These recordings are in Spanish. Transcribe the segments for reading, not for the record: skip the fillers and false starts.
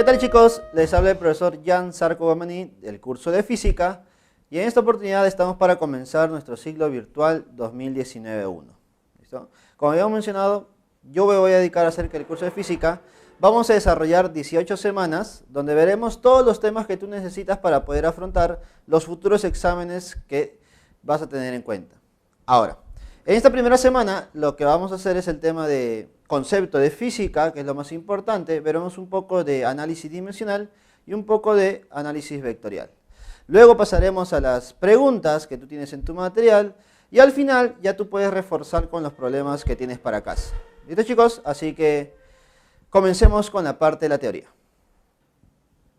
tal, chicos? Les habla el profesor Jan Zarco Guamaní del curso de física y en esta oportunidad estamos para comenzar nuestro ciclo virtual 2019-1. ¿Listo? Como habíamos mencionado, yo me voy a dedicar acerca del curso de física. Vamos a desarrollar 18 semanas donde veremos todos los temas que tú necesitas para poder afrontar los futuros exámenes que vas a tener en cuenta. Ahora, en esta primera semana lo que vamos a hacer es el tema de concepto de física, que es lo más importante. Veremos un poco de análisis dimensional y un poco de análisis vectorial. Luego pasaremos a las preguntas que tú tienes en tu material y al final ya tú puedes reforzar con los problemas que tienes para casa. ¿Listo, chicos? Así que comencemos con la parte de la teoría.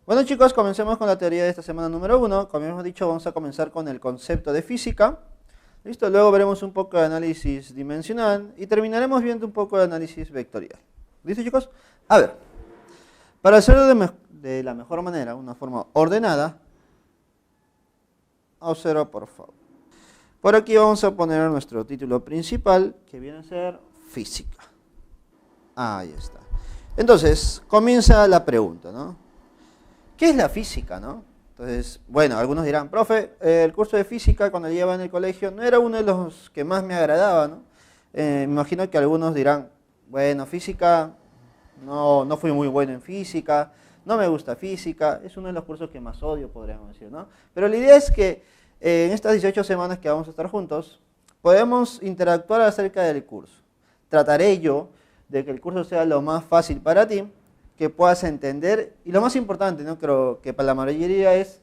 Bueno, chicos, comencemos con la teoría de esta semana número 1. Como hemos dicho, vamos a comenzar con el concepto de física. ¿Listo? Luego veremos un poco de análisis dimensional y terminaremos viendo un poco de análisis vectorial. ¿Listo, chicos? A ver, para hacerlo de la mejor manera, una forma ordenada, observa por favor. Por aquí vamos a poner nuestro título principal, que viene a ser física. Ahí está. Entonces, comienza la pregunta, ¿no? ¿Qué es la física, no? Entonces, bueno, algunos dirán, profe, el curso de física cuando llevaba en el colegio no era uno de los que más me agradaba, ¿no? Me imagino que algunos dirán, bueno, física, no fui muy bueno en física, no me gusta física, es uno de los cursos que más odio, podríamos decir, ¿no? Pero la idea es que en estas 18 semanas que vamos a estar juntos, podemos interactuar acerca del curso. Trataré yo de que el curso sea lo más fácil para ti, que puedas entender, y lo más importante, ¿no? Creo que para la mayoría es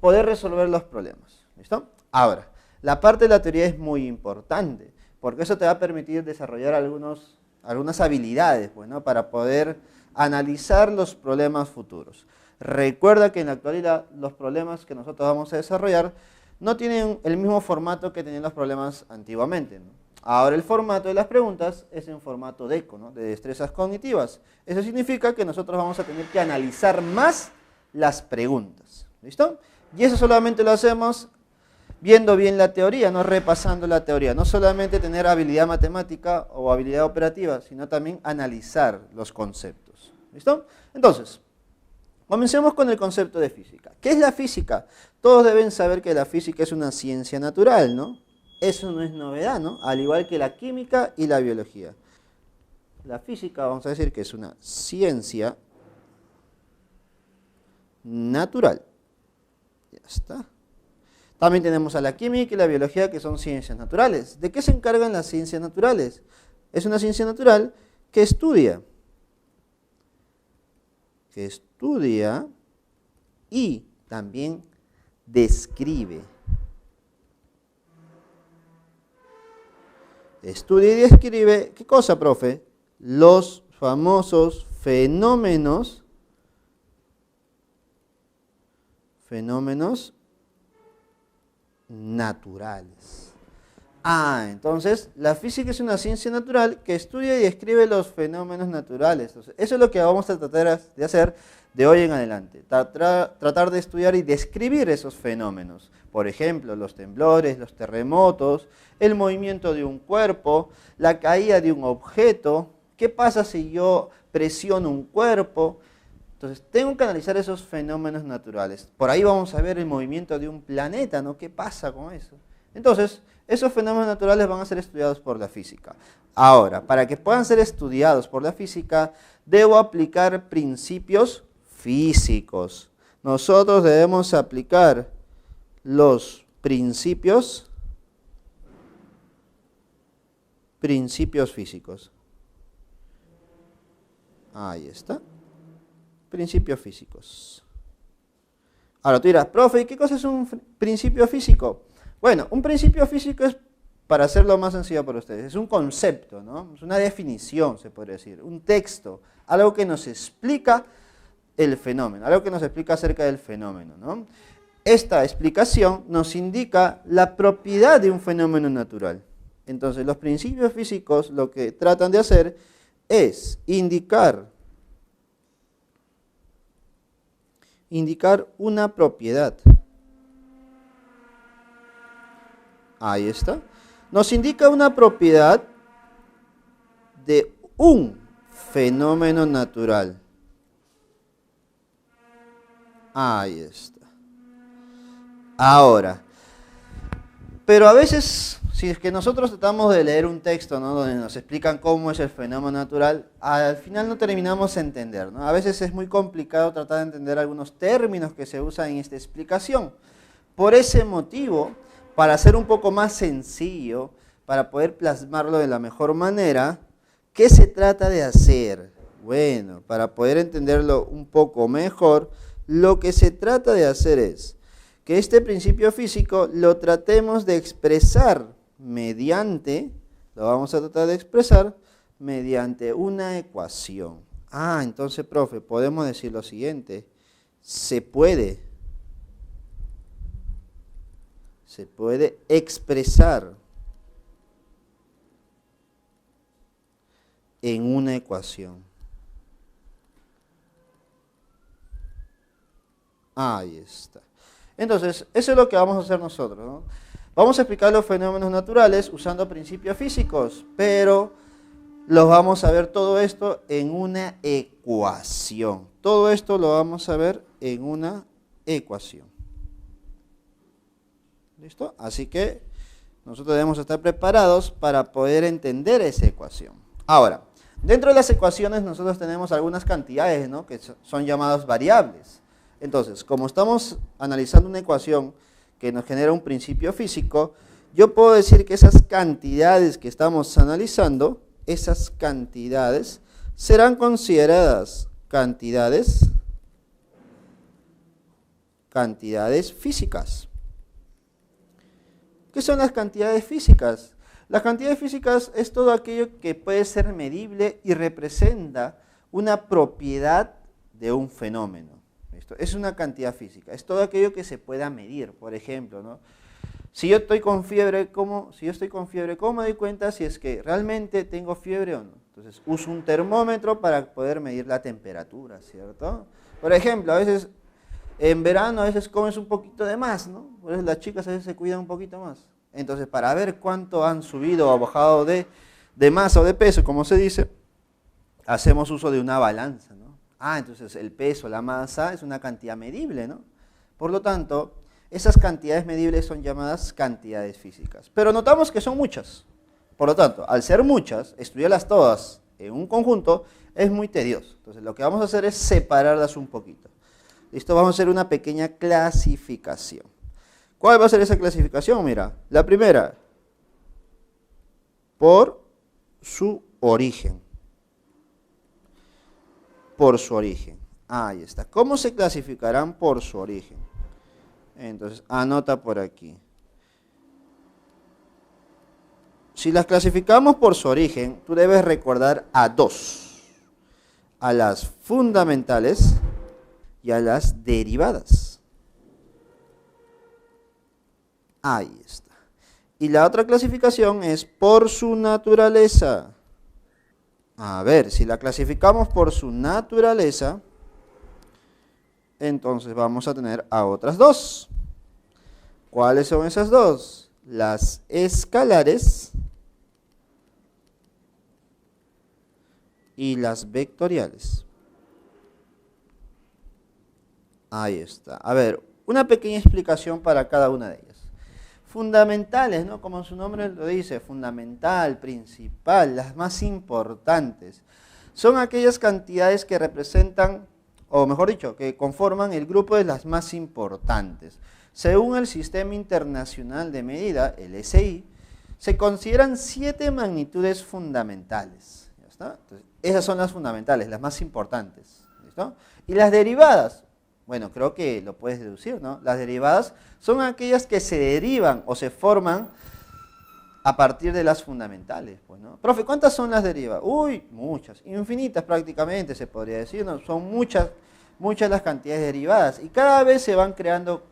poder resolver los problemas. ¿Listo? Ahora, la parte de la teoría es muy importante, porque eso te va a permitir desarrollar algunas habilidades, pues, ¿no? Para poder analizar los problemas futuros. Recuerda que en la actualidad los problemas que nosotros vamos a desarrollar no tienen el mismo formato que tenían los problemas antiguamente, ¿no? Ahora el formato de las preguntas es en formato DECO, ¿no? De destrezas cognitivas. Eso significa que nosotros vamos a tener que analizar más las preguntas. ¿Listo? Y eso solamente lo hacemos viendo bien la teoría, no repasando la teoría. No solamente tener habilidad matemática o habilidad operativa, sino también analizar los conceptos. ¿Listo? Entonces, comencemos con el concepto de física. ¿Qué es la física? Todos deben saber que la física es una ciencia natural, ¿no? Eso no es novedad, ¿no? Al igual que la química y la biología. La física, vamos a decir que es una ciencia natural. Ya está. También tenemos a la química y la biología, que son ciencias naturales. ¿De qué se encargan las ciencias naturales? Es una ciencia natural que estudia y también describe. Estudia y describe, ¿qué cosa, profe? Los famosos fenómenos naturales. Entonces, la física es una ciencia natural que estudia y describe los fenómenos naturales. Entonces, eso es lo que vamos a tratar de hacer de hoy en adelante. Tratar de estudiar y describir esos fenómenos. Por ejemplo, los temblores, los terremotos, el movimiento de un cuerpo, la caída de un objeto. ¿Qué pasa si yo presiono un cuerpo? Entonces, tengo que analizar esos fenómenos naturales. Por ahí vamos a ver el movimiento de un planeta, ¿no? ¿Qué pasa con eso? Entonces, esos fenómenos naturales van a ser estudiados por la física. Ahora, para que puedan ser estudiados por la física, debo aplicar principios físicos. Nosotros debemos aplicar los principios físicos. Ahí está. Principios físicos. Ahora tú dirás, profe, ¿qué cosa es un principio físico? Bueno, un principio físico es, para hacerlo más sencillo para ustedes, es un concepto, ¿no? Es una definición, se podría decir, un texto, algo que nos explica el fenómeno, algo que nos explica acerca del fenómeno, ¿no? Esta explicación nos indica la propiedad de un fenómeno natural. Entonces, los principios físicos lo que tratan de hacer es indicar una propiedad. Ahí está. Nos indica una propiedad de un fenómeno natural. Ahí está. Ahora, pero a veces, si es que nosotros tratamos de leer un texto, ¿no?, donde nos explican cómo es el fenómeno natural, al final no terminamos de entender, ¿no? A veces es muy complicado tratar de entender algunos términos que se usan en esta explicación. Por ese motivo, para hacer un poco más sencillo, para poder plasmarlo de la mejor manera, ¿qué se trata de hacer? Bueno, para poder entenderlo un poco mejor, lo que se trata de hacer es que este principio físico lo tratemos de expresar mediante, lo vamos a tratar de expresar mediante una ecuación. Entonces, profe, podemos decir lo siguiente: se puede expresar en una ecuación. Ahí está. Entonces, eso es lo que vamos a hacer nosotros, ¿no? Vamos a explicar los fenómenos naturales usando principios físicos, pero los vamos a ver todo esto en una ecuación. Todo esto lo vamos a ver en una ecuación. ¿Listo? Así que nosotros debemos estar preparados para poder entender esa ecuación. Ahora, dentro de las ecuaciones nosotros tenemos algunas cantidades, ¿no?, que son llamadas variables. Entonces, como estamos analizando una ecuación que nos genera un principio físico, yo puedo decir que esas cantidades que estamos analizando, esas cantidades serán consideradas cantidades físicas. ¿Qué son las cantidades físicas? Las cantidades físicas es todo aquello que puede ser medible y representa una propiedad de un fenómeno. ¿Listo? Es una cantidad física, es todo aquello que se pueda medir. Por ejemplo, ¿no?, si yo estoy con fiebre, ¿cómo me doy cuenta si es que realmente tengo fiebre o no? Entonces uso un termómetro para poder medir la temperatura, ¿cierto? Por ejemplo, a veces en verano a veces comes un poquito de más, ¿no? Por eso las chicas a veces se cuidan un poquito más. Entonces, para ver cuánto han subido o bajado de masa o de peso, como se dice, hacemos uso de una balanza, ¿no? Entonces el peso, la masa, es una cantidad medible, ¿no? Por lo tanto, esas cantidades medibles son llamadas cantidades físicas. Pero notamos que son muchas. Por lo tanto, al ser muchas, estudiarlas todas en un conjunto es muy tedioso. Entonces, lo que vamos a hacer es separarlas un poquito. ¿Listo? Vamos a hacer una pequeña clasificación. ¿Cuál va a ser esa clasificación? Mira, la primera, por su origen. Por su origen. Ahí está. ¿Cómo se clasificarán por su origen? Entonces, anota por aquí. Si las clasificamos por su origen, tú debes recordar a dos: a las fundamentales y a las derivadas. Ahí está. Y la otra clasificación es por su naturaleza. A ver, si la clasificamos por su naturaleza, entonces vamos a tener a otras dos. ¿Cuáles son esas dos? Las escalares y las vectoriales. Ahí está. A ver, una pequeña explicación para cada una de ellas. Fundamentales, ¿no? Como su nombre lo dice, fundamental, principal, las más importantes. Son aquellas cantidades que representan, o mejor dicho, que conforman el grupo de las más importantes. Según el Sistema Internacional de Medida, el SI, se consideran 7 magnitudes fundamentales. ¿Ya está? Entonces, esas son las fundamentales, las más importantes. ¿Listo? Y las derivadas, bueno, creo que lo puedes deducir, ¿no? Las derivadas son aquellas que se derivan o se forman a partir de las fundamentales, pues, ¿no? Profe, ¿cuántas son las derivadas? Uy, muchas, infinitas prácticamente se podría decir, ¿no? Son muchas las cantidades derivadas y cada vez se van creando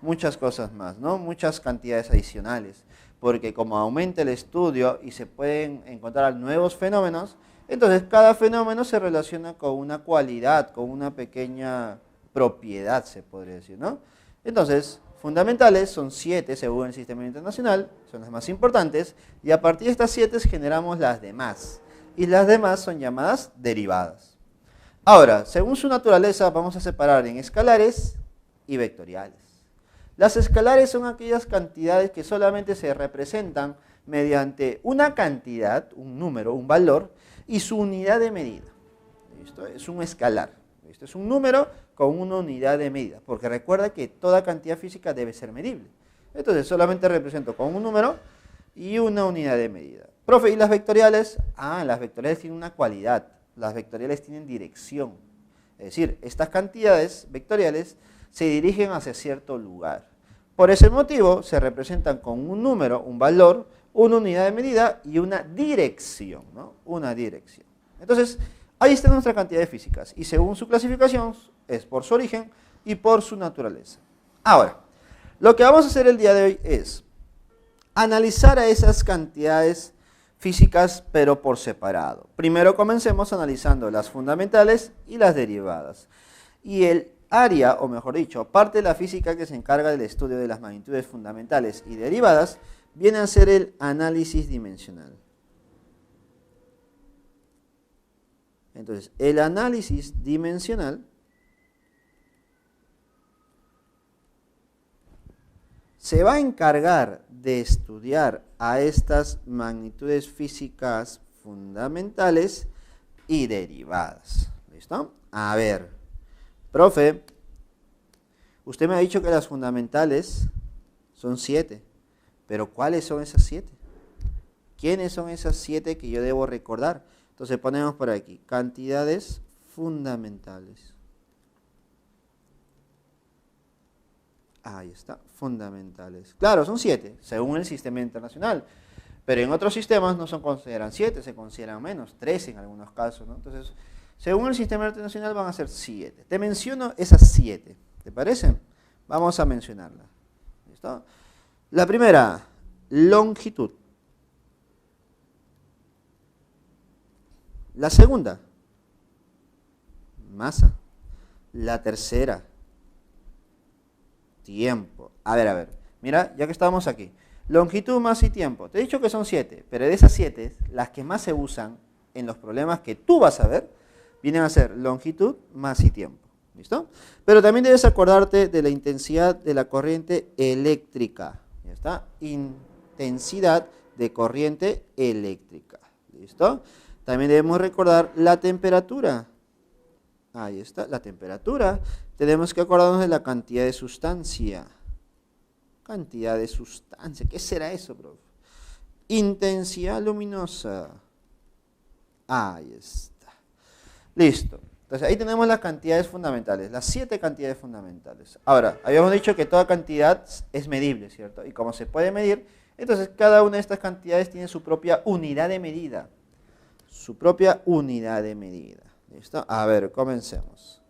muchas cosas más, ¿no? Muchas cantidades adicionales, porque como aumenta el estudio y se pueden encontrar nuevos fenómenos, entonces cada fenómeno se relaciona con una cualidad, con una pequeña propiedad, se podría decir, ¿no? Entonces, fundamentales son 7 según el Sistema Internacional, son las más importantes, y a partir de estas 7 generamos las demás, y las demás son llamadas derivadas. Ahora, según su naturaleza, vamos a separar en escalares y vectoriales. Las escalares son aquellas cantidades que solamente se representan mediante una cantidad, un número, un valor, y su unidad de medida. ¿Listo? Es un escalar. ¿Listo? Es un número con una unidad de medida, porque recuerda que toda cantidad física debe ser medible. Entonces solamente represento con un número y una unidad de medida. Profe, ¿y las vectoriales? Las vectoriales tienen una cualidad. Las vectoriales tienen dirección. Es decir, estas cantidades vectoriales se dirigen hacia cierto lugar. Por ese motivo se representan con un número, un valor, una unidad de medida y una dirección, ¿no? Una dirección. Entonces, ahí están nuestras cantidades físicas y según su clasificación es por su origen y por su naturaleza. Ahora, lo que vamos a hacer el día de hoy es analizar a esas cantidades físicas pero por separado. Primero comencemos analizando las fundamentales y las derivadas. Y el área, o mejor dicho, parte de la física que se encarga del estudio de las magnitudes fundamentales y derivadas, viene a ser el análisis dimensional. Entonces, el análisis dimensional se va a encargar de estudiar a estas magnitudes físicas fundamentales y derivadas. ¿Listo? A ver, profe, usted me ha dicho que las fundamentales son 7, pero ¿cuáles son esas 7? ¿Quiénes son esas 7 que yo debo recordar? Entonces ponemos por aquí, cantidades fundamentales. Ahí está, fundamentales. Claro, son 7, según el sistema internacional. Pero en otros sistemas no se consideran 7, se consideran menos, 13 en algunos casos, ¿no? Entonces, según el sistema internacional van a ser 7. Te menciono esas 7, ¿te parece? Vamos a mencionarlas. ¿Listo? La primera, longitud. La segunda, masa. La tercera, tiempo. A ver. Mira, ya que estamos aquí. Longitud, masa y tiempo. Te he dicho que son 7, pero de esas 7, las que más se usan en los problemas que tú vas a ver, vienen a ser longitud, masa y tiempo. ¿Listo? Pero también debes acordarte de la intensidad de la corriente eléctrica. ¿Ya está? Intensidad de corriente eléctrica. ¿Listo? También debemos recordar la temperatura. Ahí está, la temperatura. Tenemos que acordarnos de la cantidad de sustancia. Cantidad de sustancia. ¿Qué será eso, profe? Intensidad luminosa. Ahí está. Listo. Entonces ahí tenemos las cantidades fundamentales, las 7 cantidades fundamentales. Ahora, habíamos dicho que toda cantidad es medible, ¿cierto? Y como se puede medir, entonces cada una de estas cantidades tiene su propia unidad de medida. Su propia unidad de medida. ¿Listo? A ver, comencemos.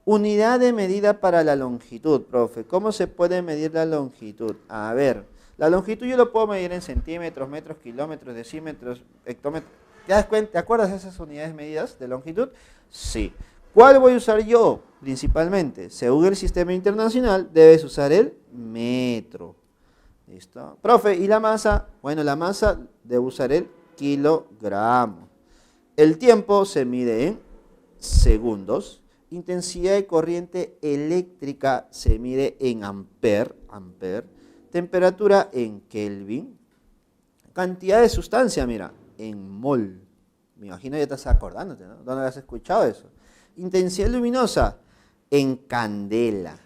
Unidad de medida para la longitud, profe. ¿Cómo se puede medir la longitud? A ver, la longitud yo lo puedo medir en centímetros, metros, kilómetros, decímetros, hectómetros. ¿Te das cuenta? ¿Te acuerdas de esas unidades medidas de longitud? Sí. ¿Cuál voy a usar yo principalmente? Según el sistema internacional, debes usar el metro. ¿Listo? Profe, ¿y la masa? Bueno, la masa debe usar el kilogramo. El tiempo se mide en segundos. Intensidad de corriente eléctrica se mide en ampere. Temperatura en Kelvin. Cantidad de sustancia, mira, en mol. Me imagino ya estás acordándote, ¿no? ¿Dónde has escuchado eso? Intensidad luminosa en candela.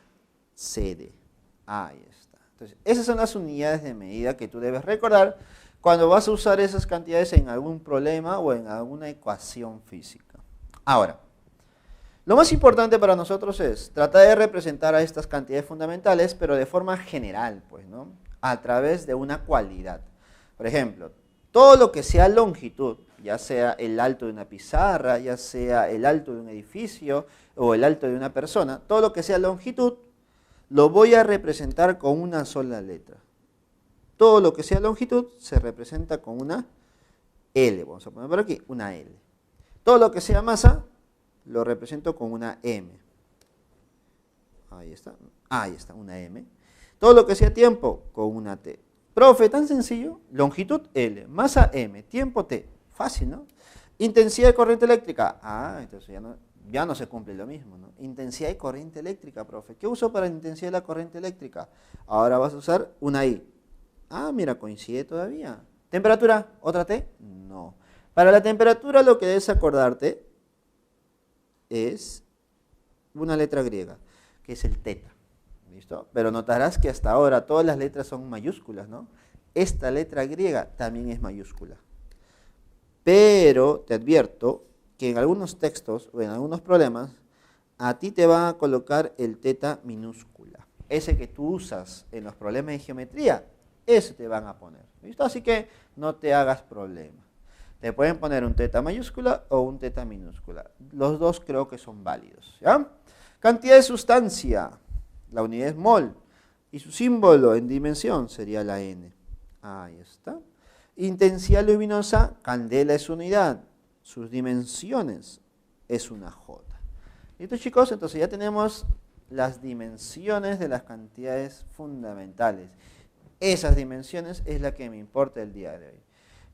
CD. Ahí está. Entonces, esas son las unidades de medida que tú debes recordar cuando vas a usar esas cantidades en algún problema o en alguna ecuación física. Ahora, lo más importante para nosotros es tratar de representar a estas cantidades fundamentales, pero de forma general, pues, ¿no? A través de una cualidad. Por ejemplo, todo lo que sea longitud, ya sea el alto de una pizarra, ya sea el alto de un edificio o el alto de una persona, todo lo que sea longitud, lo voy a representar con una sola letra. Todo lo que sea longitud se representa con una L. Vamos a poner por aquí una L. Todo lo que sea masa lo represento con una M. Ahí está, una M. Todo lo que sea tiempo con una T. Profe, tan sencillo. Longitud L, masa M, tiempo T. Fácil, ¿no? Intensidad de corriente eléctrica. Entonces ya no se cumple lo mismo, ¿no? Intensidad y corriente eléctrica, profe. ¿Qué uso para la intensidad de la corriente eléctrica? Ahora vas a usar una I. Ah, mira, coincide todavía. ¿Temperatura? ¿Otra T? No. Para la temperatura lo que debes acordarte es una letra griega, que es el teta. ¿Listo? Pero notarás que hasta ahora todas las letras son mayúsculas, ¿no? Esta letra griega también es mayúscula. Pero te advierto que en algunos textos o en algunos problemas a ti te van a colocar el teta minúscula. Ese que tú usas en los problemas de geometría, ese te van a poner. ¿Listo? Así que no te hagas problema. Te pueden poner un teta mayúscula o un teta minúscula. Los dos creo que son válidos. ¿Ya? Cantidad de sustancia. La unidad es mol. Y su símbolo en dimensión sería la N. Ahí está. Intensidad luminosa, candela es unidad. Sus dimensiones es una J. ¿Listo, chicos? Entonces ya tenemos las dimensiones de las cantidades fundamentales. Esas dimensiones es la que me importa el día de hoy.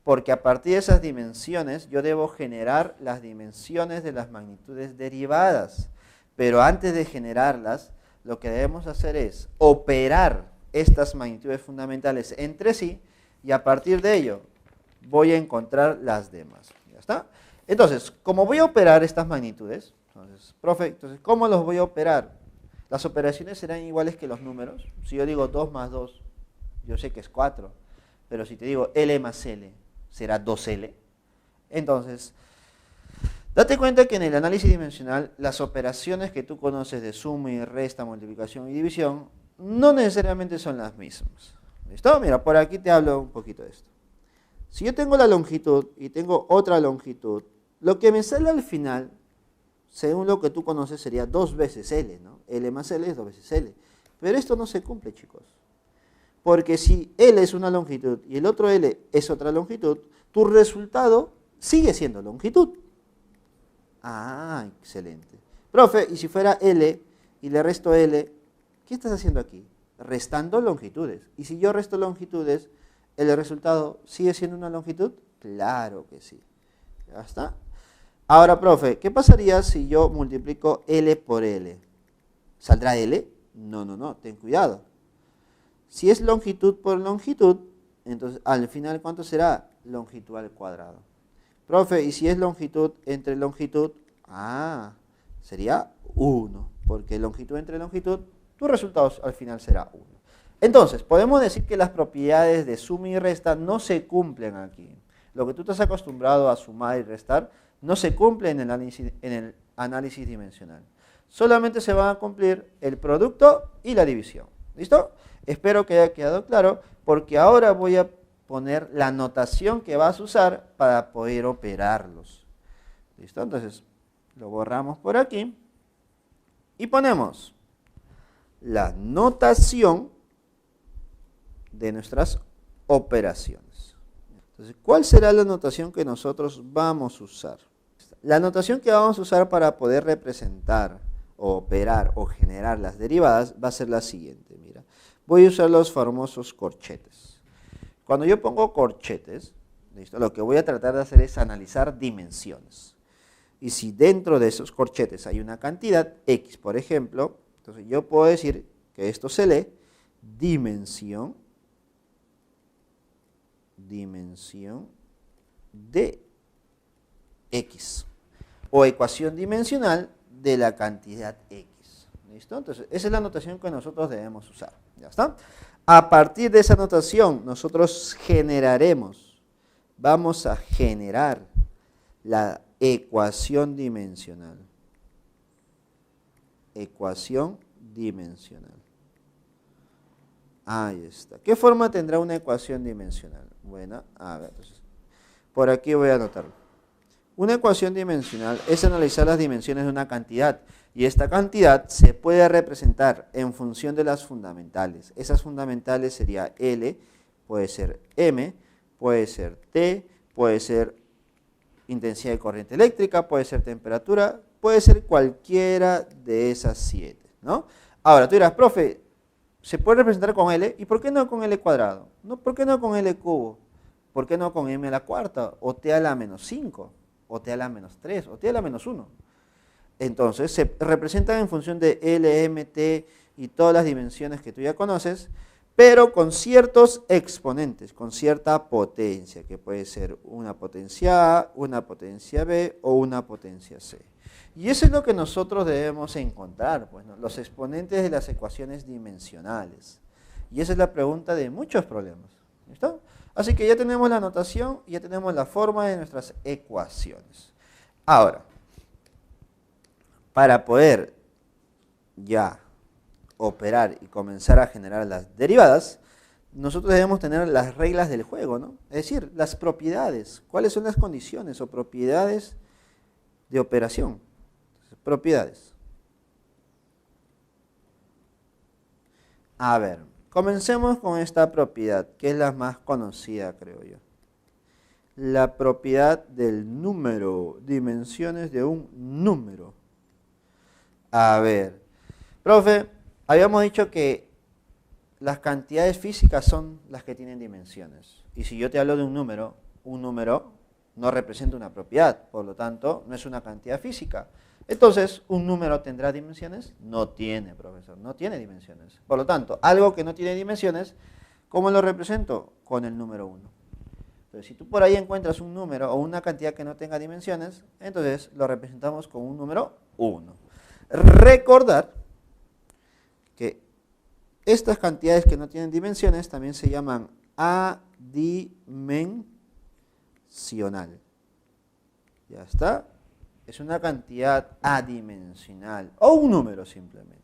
Porque a partir de esas dimensiones yo debo generar las dimensiones de las magnitudes derivadas. Pero antes de generarlas, lo que debemos hacer es operar estas magnitudes fundamentales entre sí y a partir de ello voy a encontrar las demás. ¿Ya está? Entonces, como voy a operar estas magnitudes, profe, ¿cómo los voy a operar? Las operaciones serán iguales que los números. Si yo digo 2 más 2, yo sé que es 4. Pero si te digo L más L, será 2L. Entonces, date cuenta que en el análisis dimensional, las operaciones que tú conoces de suma y resta, multiplicación y división, no necesariamente son las mismas. ¿Listo? Mira, por aquí te hablo un poquito de esto. Si yo tengo la longitud y tengo otra longitud, lo que me sale al final, según lo que tú conoces, sería 2 veces L, ¿no? L más L es 2 veces L. Pero esto no se cumple, chicos. Porque si L es una longitud y el otro L es otra longitud, tu resultado sigue siendo longitud. Ah, excelente. Profe, y si fuera L y le resto L, ¿qué estás haciendo aquí? Restando longitudes. Y si yo resto longitudes, ¿el resultado sigue siendo una longitud? Claro que sí. ¿Ya está? Ahora, profe, ¿qué pasaría si yo multiplico L por L? ¿Saldrá L? No, no, no, ten cuidado. Si es longitud por longitud, entonces al final, ¿cuánto será? Longitud al cuadrado. Profe, ¿y si es longitud entre longitud? Ah, sería 1, porque longitud entre longitud, tu resultado al final será 1. Entonces, podemos decir que las propiedades de suma y resta no se cumplen aquí. Lo que tú estás acostumbrado a sumar y restar no se cumple en el análisis dimensional. Solamente se van a cumplir el producto y la división. ¿Listo? Espero que haya quedado claro, porque ahora voy a poner la notación que vas a usar para poder operarlos. ¿Listo? Entonces, lo borramos por aquí y ponemos la notación de nuestras operaciones. Entonces, ¿cuál será la notación que nosotros vamos a usar? La notación que vamos a usar para poder representar o operar o generar las derivadas va a ser la siguiente. Mira, voy a usar los famosos corchetes. Cuando yo pongo corchetes, ¿listo? Lo que voy a tratar de hacer es analizar dimensiones. Y si dentro de esos corchetes hay una cantidad, X por ejemplo, entonces yo puedo decir que esto se lee dimensión de X. O ecuación dimensional de la cantidad X. ¿Listo? Entonces, esa es la notación que nosotros debemos usar. ¿Ya está? A partir de esa notación, nosotros vamos a generar la ecuación dimensional. Ecuación dimensional. Ahí está. ¿Qué forma tendrá una ecuación dimensional? Bueno, a ver, entonces, por aquí voy a anotarlo. Una ecuación dimensional es analizar las dimensiones de una cantidad y esta cantidad se puede representar en función de las fundamentales. Esas fundamentales sería L, puede ser M, puede ser T, puede ser intensidad de corriente eléctrica, puede ser temperatura, puede ser cualquiera de esas 7, ¿no? Ahora, tú dirás, profe, ¿se puede representar con L? ¿Y por qué no con L cuadrado? No, ¿por qué no con L cubo? ¿Por qué no con M a la cuarta? O T a la menos 5, o T a la menos 3, o T a la menos 1. Entonces, se representan en función de L, M, T y todas las dimensiones que tú ya conoces, pero con ciertos exponentes, con cierta potencia, que puede ser una potencia A, una potencia B o una potencia C. Y eso es lo que nosotros debemos encontrar, pues, ¿no? Los exponentes de las ecuaciones dimensionales. Y esa es la pregunta de muchos problemas. ¿Listo? Así que ya tenemos la notación y ya tenemos la forma de nuestras ecuaciones. Ahora, para poder ya operar y comenzar a generar las derivadas, nosotros debemos tener las reglas del juego, ¿no? Es decir, las propiedades. ¿Cuáles son las condiciones o propiedades de operación? Propiedades. A ver, comencemos con esta propiedad, que es la más conocida, creo yo. La propiedad del número, dimensiones de un número. A ver, profe, habíamos dicho que las cantidades físicas son las que tienen dimensiones. Y si yo te hablo de un número no representa una propiedad, por lo tanto, no es una cantidad física. Entonces, ¿un número tendrá dimensiones? No tiene, profesor, no tiene dimensiones. Por lo tanto, algo que no tiene dimensiones, ¿cómo lo represento? Con el número 1. Entonces, si tú por ahí encuentras un número o una cantidad que no tenga dimensiones, entonces lo representamos con un número 1. Recordar que estas cantidades que no tienen dimensiones también se llaman adimensional. Ya está. Es una cantidad adimensional o un número simplemente.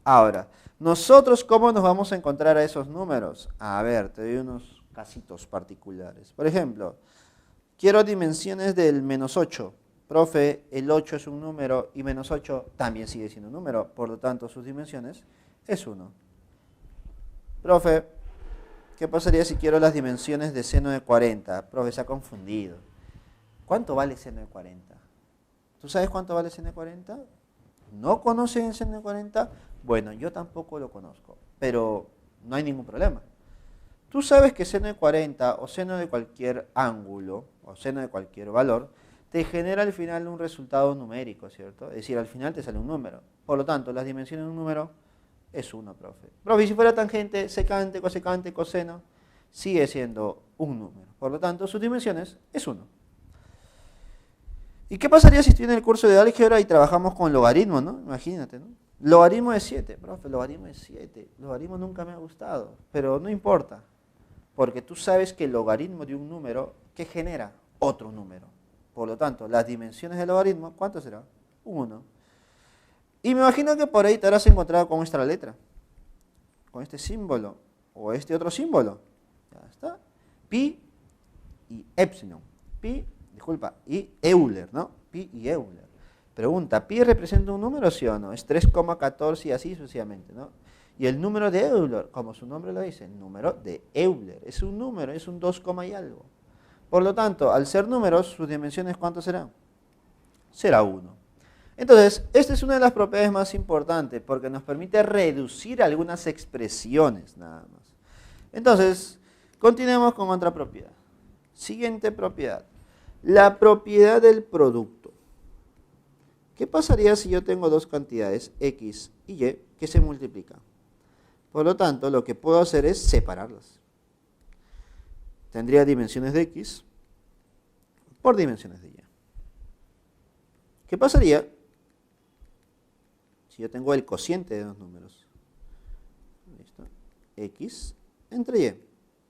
Ahora, nosotros, ¿cómo nos vamos a encontrar a esos números? A ver, te doy unos casitos particulares. Por ejemplo, quiero dimensiones del -8. Profe, el 8 es un número y -8 también sigue siendo un número. Por lo tanto, sus dimensiones es 1. Profe, ¿qué pasaría si quiero las dimensiones de seno de 40? Profe, se ha confundido. ¿Cuánto vale seno de 40? ¿Tú sabes cuánto vale seno de 40? ¿No conocen el seno de 40? Bueno, yo tampoco lo conozco, pero no hay ningún problema. Tú sabes que seno de 40 o seno de cualquier ángulo o seno de cualquier valor te genera al final un resultado numérico, ¿cierto? Es decir, al final te sale un número. Por lo tanto, las dimensiones de un número es 1, profe. Profe, y si fuera tangente, secante, cosecante, coseno, sigue siendo un número. Por lo tanto, sus dimensiones es 1. ¿Y qué pasaría si estoy en el curso de álgebra y trabajamos con logaritmos, ¿no? Imagínate, ¿no? Logaritmo es 7, profe, logaritmo es 7. Logaritmo nunca me ha gustado, pero no importa, porque tú sabes que el logaritmo de un número, ¿qué genera? Otro número. Por lo tanto, las dimensiones del logaritmo, ¿cuánto será? 1. Y me imagino que por ahí te habrás encontrado con esta letra, con este símbolo, o este otro símbolo. Ya está. Pi y epsilon. Y Euler, ¿no? Pi y Euler. Pregunta, ¿pi representa un número, sí o no? Es 3,14 y así sucesivamente, ¿no? Y el número de Euler, como su nombre lo dice, el número de Euler, es un número, es un 2, y algo. Por lo tanto, al ser números, sus dimensiones, ¿cuánto serán? Será 1. Entonces, esta es una de las propiedades más importantes porque nos permite reducir algunas expresiones nada más. Entonces, continuemos con otra propiedad. Siguiente propiedad. La propiedad del producto. ¿Qué pasaría si yo tengo dos cantidades, X y Y, que se multiplican? Por lo tanto, lo que puedo hacer es separarlas. Tendría dimensiones de X por dimensiones de Y. ¿Qué pasaría si yo tengo el cociente de dos números? ¿Listo? X entre Y.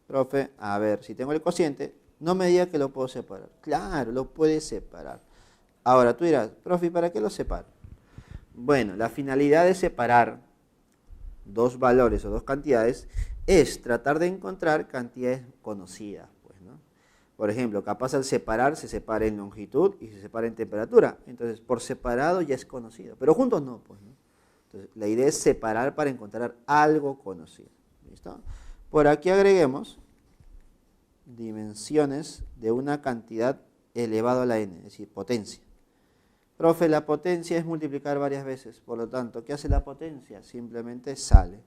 Profe, a ver, si tengo el cociente, no me diga que lo puedo separar. Claro, lo puedes separar. Ahora tú dirás, profe, ¿para qué lo separo? Bueno, la finalidad de separar dos valores o dos cantidades es tratar de encontrar cantidades conocidas, pues, ¿no? Por ejemplo, capaz al separar se separa en longitud y se separa en temperatura. Entonces, por separado ya es conocido, pero juntos no, pues, ¿no? Entonces, la idea es separar para encontrar algo conocido. ¿Listo? Por aquí agreguemos dimensiones de una cantidad elevado a la n, es decir, potencia. Profe, la potencia es multiplicar varias veces, por lo tanto, ¿qué hace la potencia? Simplemente sale.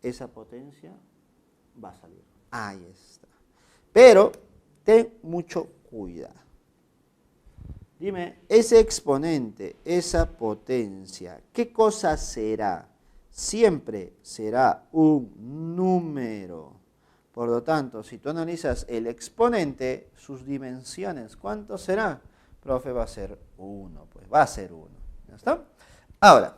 Esa potencia va a salir. Ahí está. Pero ten mucho cuidado. Dime, ese exponente, esa potencia, ¿qué cosa será? Siempre será un número. Por lo tanto, si tú analizas el exponente, sus dimensiones, ¿cuánto será? Profe, va a ser 1, pues va a ser 1. ¿Ya está? Ahora,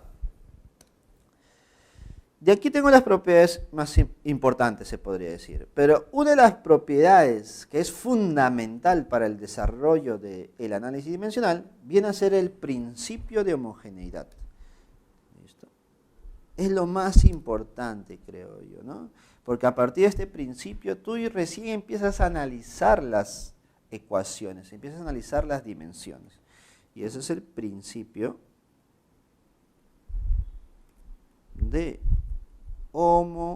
de aquí tengo las propiedades más importantes, se podría decir. Pero una de las propiedades que es fundamental para el desarrollo del análisis dimensional viene a ser el principio de homogeneidad. ¿Listo? Es lo más importante, creo yo, ¿no? Porque a partir de este principio tú recién empiezas a analizar las ecuaciones, empiezas a analizar las dimensiones. Y ese es el principio de homogeneidad.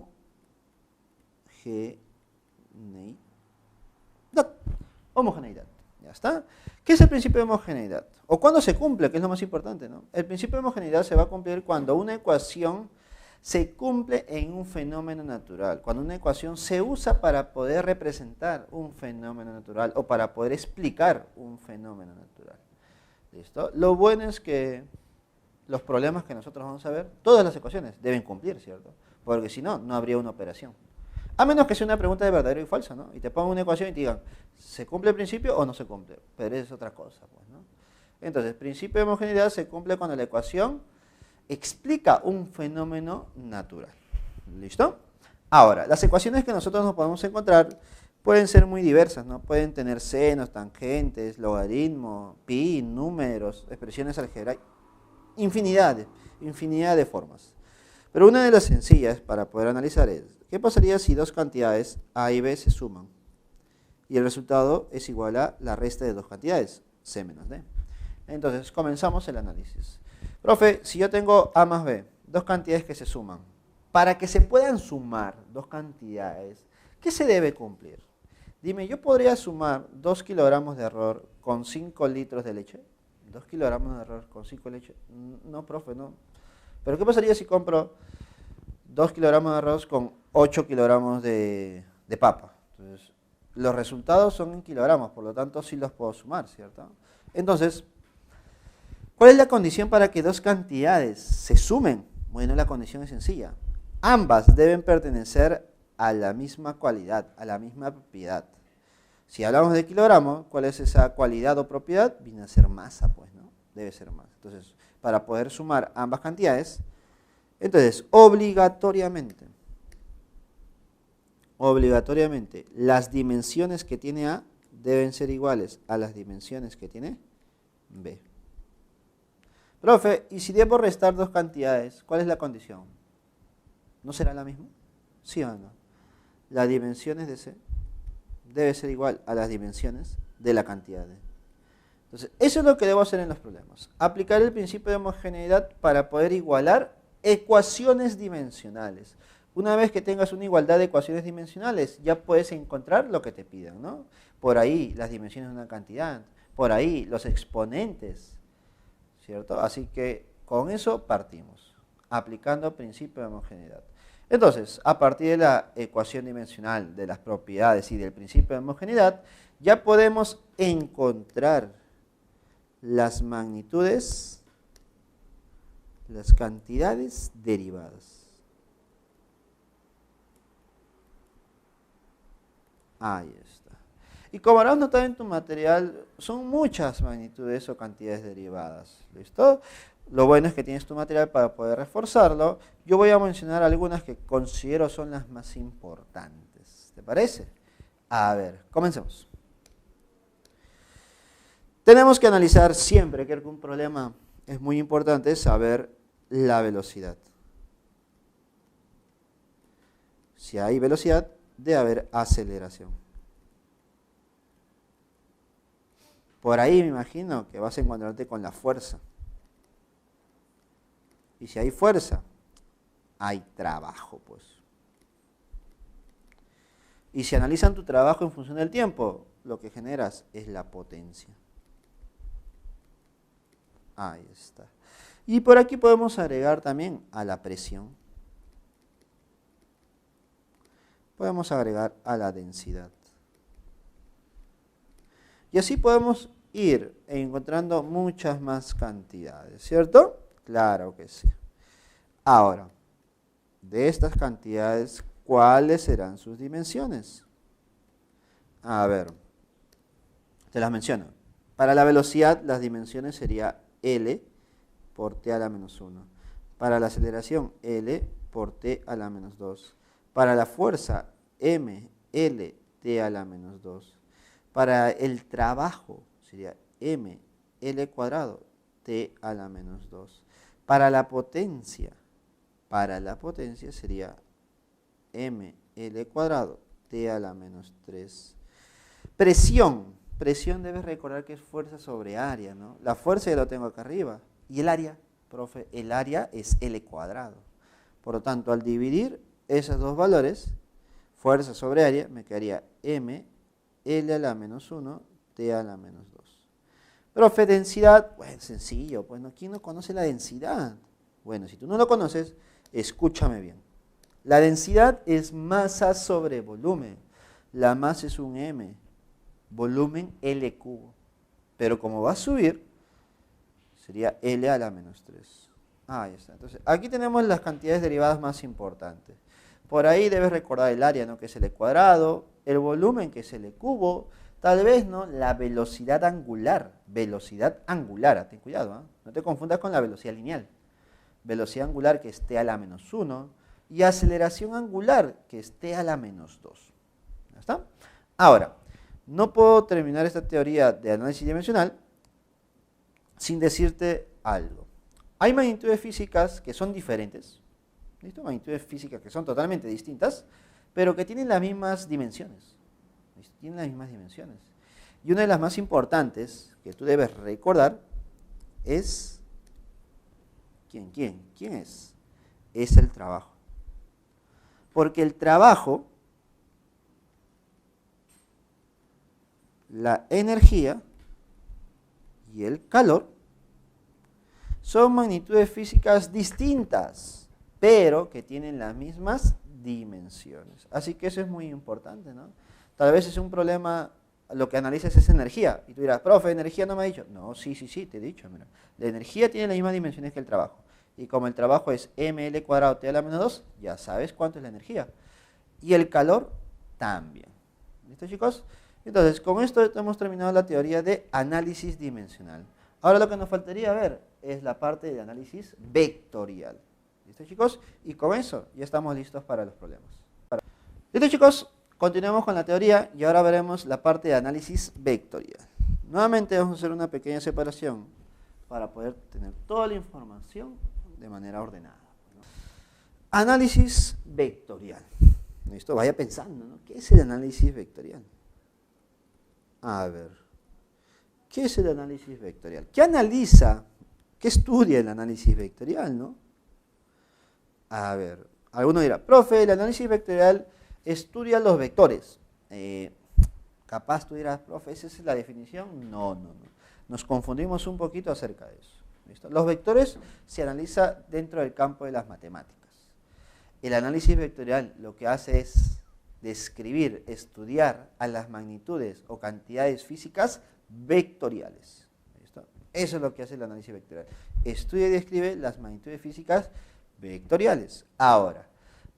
Homogeneidad. Ya está. ¿Qué es el principio de homogeneidad? ¿O cuándo se cumple? Que es lo más importante, ¿no? El principio de homogeneidad se va a cumplir cuando una ecuación se cumple en un fenómeno natural. Cuando una ecuación se usa para poder representar un fenómeno natural o para poder explicar un fenómeno natural. ¿Listo? Lo bueno es que los problemas que nosotros vamos a ver, todas las ecuaciones deben cumplir, ¿cierto? Porque si no, no habría una operación. A menos que sea una pregunta de verdadero y falso, ¿no? Y te pongan una ecuación y te digan, ¿se cumple el principio o no se cumple? Pero es otra cosa, pues, ¿no? Entonces, el principio de homogeneidad se cumple cuando la ecuación explica un fenómeno natural. ¿Listo? Ahora, las ecuaciones que nosotros nos podemos encontrar pueden ser muy diversas, ¿no? Pueden tener senos, tangentes, logaritmos, pi, números, expresiones algebraicas, infinidad de formas. Pero una de las sencillas para poder analizar es, ¿qué pasaría si dos cantidades A y B se suman? Y el resultado es igual a la resta de dos cantidades, C menos D. Entonces, comenzamos el análisis. Profe, si yo tengo A más B, dos cantidades que se suman, para que se puedan sumar dos cantidades, ¿qué se debe cumplir? Dime, ¿yo podría sumar 2 kilogramos de arroz con 5 litros de leche? 2 kilogramos de arroz con 5 leche. No, profe, no. Pero ¿qué pasaría si compro 2 kilogramos de arroz con 8 kilogramos de papa? Entonces, los resultados son en kilogramos, por lo tanto sí los puedo sumar, ¿cierto? Entonces, ¿cuál es la condición para que dos cantidades se sumen? Bueno, la condición es sencilla. Ambas deben pertenecer a la misma cualidad, a la misma propiedad. Si hablamos de kilogramos, ¿cuál es esa cualidad o propiedad? Viene a ser masa, pues, ¿no? Debe ser masa. Entonces, para poder sumar ambas cantidades, entonces, obligatoriamente, las dimensiones que tiene A deben ser iguales a las dimensiones que tiene B. Profe, ¿y si debo restar dos cantidades? ¿Cuál es la condición? ¿No será la misma? ¿Sí o no? Las dimensiones de C debe ser igual a las dimensiones de la cantidad D. Entonces, eso es lo que debo hacer en los problemas. Aplicar el principio de homogeneidad para poder igualar ecuaciones dimensionales. Una vez que tengas una igualdad de ecuaciones dimensionales, ya puedes encontrar lo que te pidan, ¿no? Por ahí las dimensiones de una cantidad, por ahí los exponentes, ¿cierto? Así que con eso partimos, aplicando el principio de homogeneidad. Entonces, a partir de la ecuación dimensional, de las propiedades y del principio de homogeneidad, ya podemos encontrar las magnitudes, las cantidades derivadas. Ahí está. Y como habrás notado en tu material, son muchas magnitudes o cantidades derivadas. ¿Listo? Lo bueno es que tienes tu material para poder reforzarlo. Yo voy a mencionar algunas que considero son las más importantes. ¿Te parece? A ver, comencemos. Tenemos que analizar siempre que un problema es muy importante saber la velocidad. Si hay velocidad, debe haber aceleración. Por ahí me imagino que vas a encontrarte con la fuerza. Y si hay fuerza, hay trabajo, pues. Y si analizan tu trabajo en función del tiempo, lo que generas es la potencia. Ahí está. Y por aquí podemos agregar también a la presión. Podemos agregar a la densidad. Y así podemos ir encontrando muchas más cantidades, ¿cierto? Claro que sí. Ahora, de estas cantidades, ¿cuáles serán sus dimensiones? A ver, te las menciono. Para la velocidad, las dimensiones serían L por t a la menos 1. Para la aceleración, L por t a la menos 2. Para la fuerza, M, L, t a la menos 2. Para el trabajo, sería M, L cuadrado, t a la menos 2. Para la potencia sería M, L cuadrado, t a la menos 3. Presión debes recordar que es fuerza sobre área, ¿no? La fuerza ya lo tengo acá arriba. ¿Y el área? Profe, el área es L cuadrado. Por lo tanto, al dividir esos dos valores, fuerza sobre área, me quedaría M, L a la menos 1, T a la menos 2. Profe, densidad, bueno, sencillo, pues, ¿no? ¿Quién no conoce la densidad? Bueno, si tú no lo conoces, escúchame bien. La densidad es masa sobre volumen. La masa es un M, volumen L cubo. Pero como va a subir, sería L a la menos 3. Ahí está. Entonces, aquí tenemos las cantidades derivadas más importantes. Por ahí debes recordar el área, ¿no? Que es L cuadrado, el volumen, que es L cubo, tal vez, ¿no? La velocidad angular, ten cuidado, ¿eh? No te confundas con la velocidad lineal. Velocidad angular, que es T a la menos 1, y aceleración angular, que es T a la menos 2. ¿Ya está? Ahora, no puedo terminar esta teoría de análisis dimensional sin decirte algo. Hay magnitudes físicas que son diferentes, ¿listo? Magnitudes físicas que son totalmente distintas, pero que tienen las mismas dimensiones. ¿Listo? Tienen las mismas dimensiones. Y una de las más importantes que tú debes recordar es... ¿Quién es? Es el trabajo. Porque el trabajo, la energía y el calor son magnitudes físicas distintas, pero que tienen las mismas dimensiones. Así que eso es muy importante, ¿no? Tal vez es un problema, lo que analizas es energía. Y tú dirás, profe, ¿energía no me ha dicho? No, sí, te he dicho. Mira. La energía tiene las mismas dimensiones que el trabajo. Y como el trabajo es ml cuadrado t a la menos 2, ya sabes cuánto es la energía. Y el calor también. ¿Listo, chicos? Entonces, con esto hemos terminado la teoría de análisis dimensional. Ahora lo que nos faltaría ver es la parte de análisis vectorial. ¿Listo, chicos? Y con eso ya estamos listos para los problemas. ¿Listo, chicos? Continuemos con la teoría y ahora veremos la parte de análisis vectorial. Nuevamente vamos a hacer una pequeña separación para poder tener toda la información de manera ordenada. Análisis vectorial. ¿Listo? Vaya pensando, ¿no? ¿Qué es el análisis vectorial? A ver, ¿qué es el análisis vectorial? ¿Qué analiza? ¿Qué estudia el análisis vectorial, no? A ver, alguno dirá, profe, el análisis vectorial estudia los vectores. Capaz tú dirás, profe, ¿esa es la definición? No. Nos confundimos un poquito acerca de eso. ¿Listo? Los vectores se analiza dentro del campo de las matemáticas. El análisis vectorial lo que hace es describir, estudiar a las magnitudes o cantidades físicas vectoriales. ¿Listo? Eso es lo que hace el análisis vectorial. Estudia y describe las magnitudes físicas vectoriales. Ahora,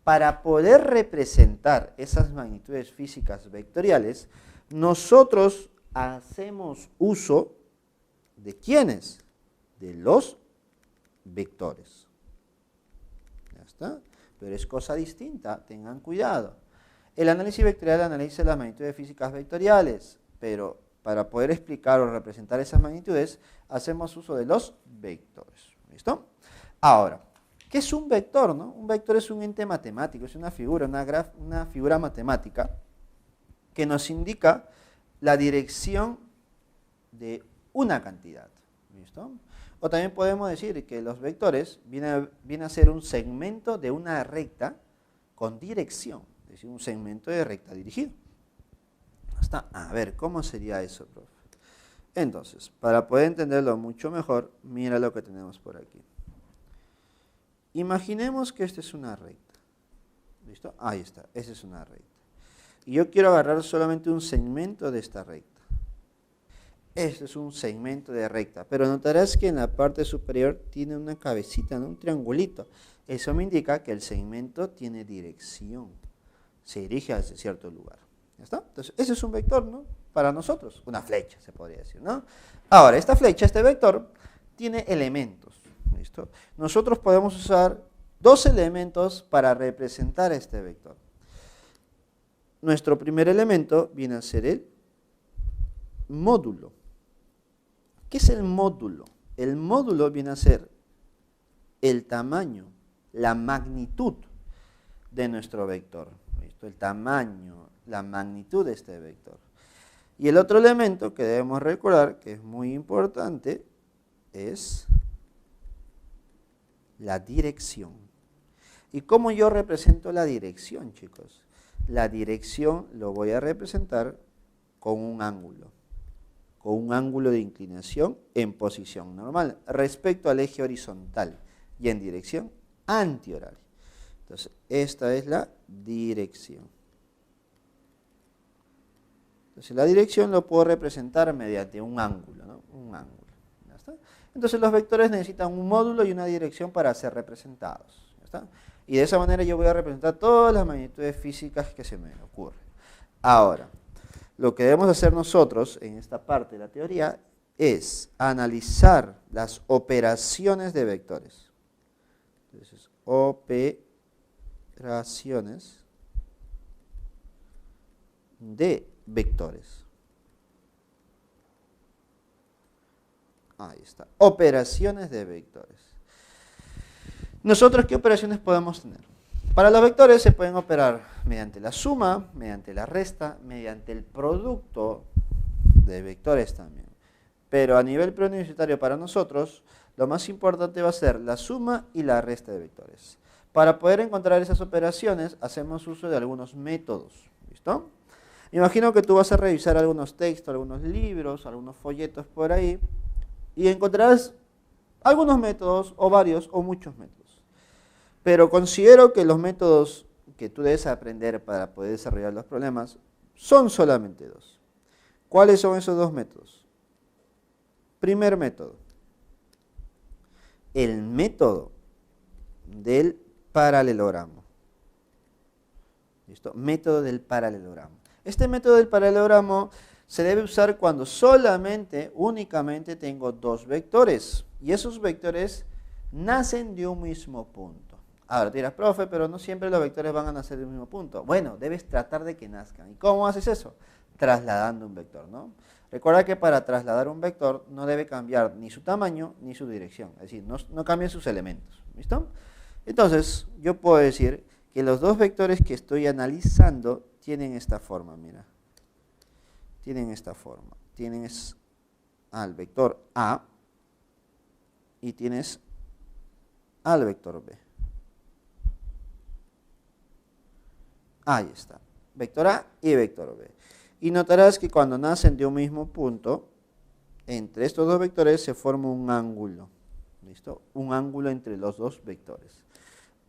para poder representar esas magnitudes físicas vectoriales, nosotros hacemos uso ¿de quiénes? De los vectores. ¿Ya está? Pero es cosa distinta, tengan cuidado. El análisis vectorial analiza las magnitudes físicas vectoriales, pero para poder explicar o representar esas magnitudes, hacemos uso de los vectores. ¿Listo? Ahora, ¿qué es un vector, no? Un vector es un ente matemático, es una figura, una figura matemática que nos indica la dirección de una cantidad. ¿Listo? O también podemos decir que los vectores viene a ser un segmento de una recta con dirección, es decir, un segmento de recta dirigido. A ver, ¿cómo sería eso, profe? Entonces, para poder entenderlo mucho mejor, mira lo que tenemos por aquí. Imaginemos que esta es una recta. ¿Listo? Ahí está, esa es una recta. Y yo quiero agarrar solamente un segmento de esta recta. Este es un segmento de recta, pero notarás que en la parte superior tiene una cabecita, ¿no? Un triangulito. Eso me indica que el segmento tiene dirección, se dirige hacia cierto lugar. ¿Ya está? Entonces, ese es un vector, ¿no? Para nosotros, una flecha, se podría decir, ¿no? Ahora, esta flecha, este vector, tiene elementos, ¿listo? Nosotros podemos usar dos elementos para representar este vector. Nuestro primer elemento viene a ser el módulo. ¿Qué es el módulo? El módulo viene a ser el tamaño, la magnitud de nuestro vector. ¿Listo? El tamaño, la magnitud de este vector. Y el otro elemento que debemos recordar, que es muy importante, es la dirección. ¿Y cómo yo represento la dirección, chicos? La dirección lo voy a representar con un ángulo de inclinación en posición normal respecto al eje horizontal y en dirección antihoraria. Entonces, esta es la dirección. Entonces, la dirección lo puedo representar mediante un ángulo, ¿no? Un ángulo. ¿Ya está? Entonces, los vectores necesitan un módulo y una dirección para ser representados. ¿Ya está? Y de esa manera yo voy a representar todas las magnitudes físicas que se me ocurren. Ahora, lo que debemos hacer nosotros en esta parte de la teoría es analizar las operaciones de vectores. Entonces, operaciones de vectores. Ahí está. Operaciones de vectores. ¿Nosotros qué operaciones podemos tener? Para los vectores se pueden operar mediante la suma, mediante la resta, mediante el producto de vectores también. Pero a nivel preuniversitario para nosotros, lo más importante va a ser la suma y la resta de vectores. Para poder encontrar esas operaciones, hacemos uso de algunos métodos. ¿Listo? Imagino que tú vas a revisar algunos textos, algunos libros, algunos folletos por ahí, y encontrarás algunos métodos, o varios, o muchos métodos. Pero considero que los métodos que tú debes aprender para poder desarrollar los problemas son solamente dos. ¿Cuáles son esos dos métodos? Primer método, el método del paralelogramo. ¿Listo? Método del paralelogramo. Este método del paralelogramo se debe usar cuando únicamente tengo dos vectores. Y esos vectores nacen de un mismo punto. Ahora, te dirás, profe, pero no siempre los vectores van a nacer del mismo punto. Bueno, debes tratar de que nazcan. ¿Y cómo haces eso? Trasladando un vector, ¿no? Recuerda que para trasladar un vector no debe cambiar ni su tamaño ni su dirección. Es decir, no cambien sus elementos. ¿Listo? Entonces, yo puedo decir que los dos vectores que estoy analizando tienen esta forma, mira. Tienen esta forma. Tienes al vector A y tienes al vector B. Ahí está, vector A y vector B. Y notarás que cuando nacen de un mismo punto, entre estos dos vectores se forma un ángulo. ¿Listo? Un ángulo entre los dos vectores.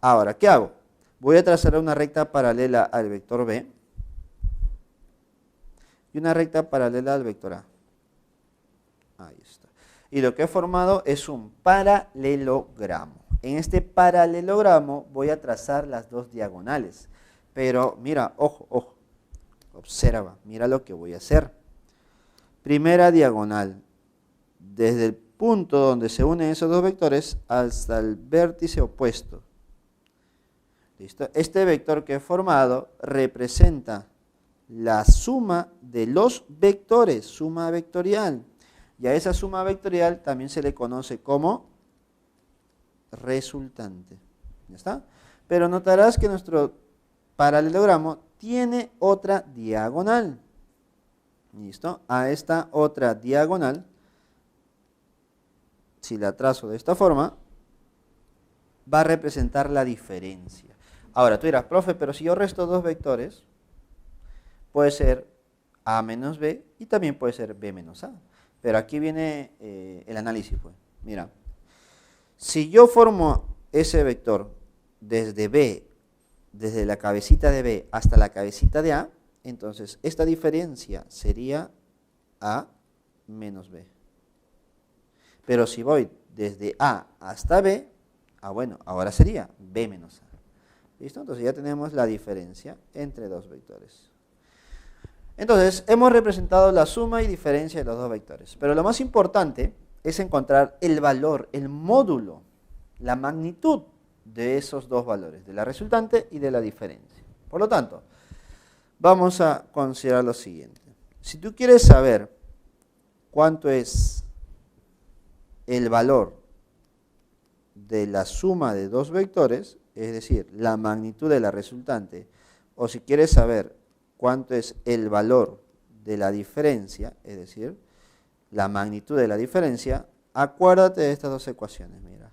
Ahora, ¿qué hago? Voy a trazar una recta paralela al vector B y una recta paralela al vector A. Ahí está. Y lo que he formado es un paralelogramo. En este paralelogramo voy a trazar las dos diagonales. Pero mira, ojo, ojo, observa, mira lo que voy a hacer. Primera diagonal, desde el punto donde se unen esos dos vectores hasta el vértice opuesto. ¿Listo? Este vector que he formado representa la suma de los vectores, suma vectorial. Y a esa suma vectorial también se le conoce como resultante. ¿Ya está? Pero notarás que nuestro paralelogramo tiene otra diagonal. ¿Listo? A esta otra diagonal, si la trazo de esta forma, va a representar la diferencia. Ahora, tú dirás, profe, pero si yo resto dos vectores, puede ser A menos B y también puede ser B menos A. Pero aquí viene el análisis, pues. Mira, si yo formo ese vector desde B, desde la cabecita de B hasta la cabecita de A, entonces esta diferencia sería A menos b. Pero si voy desde a hasta b, bueno, ahora sería b menos a. ¿Listo? Entonces ya tenemos la diferencia entre dos vectores. Entonces, hemos representado la suma y diferencia de los dos vectores. Pero lo más importante es encontrar el valor, el módulo, la magnitud de esos dos valores, de la resultante y de la diferencia. Por lo tanto, vamos a considerar lo siguiente. Si tú quieres saber cuánto es el valor de la suma de dos vectores, es decir, la magnitud de la resultante, o si quieres saber cuánto es el valor de la diferencia, es decir, la magnitud de la diferencia, acuérdate de estas dos ecuaciones, mira.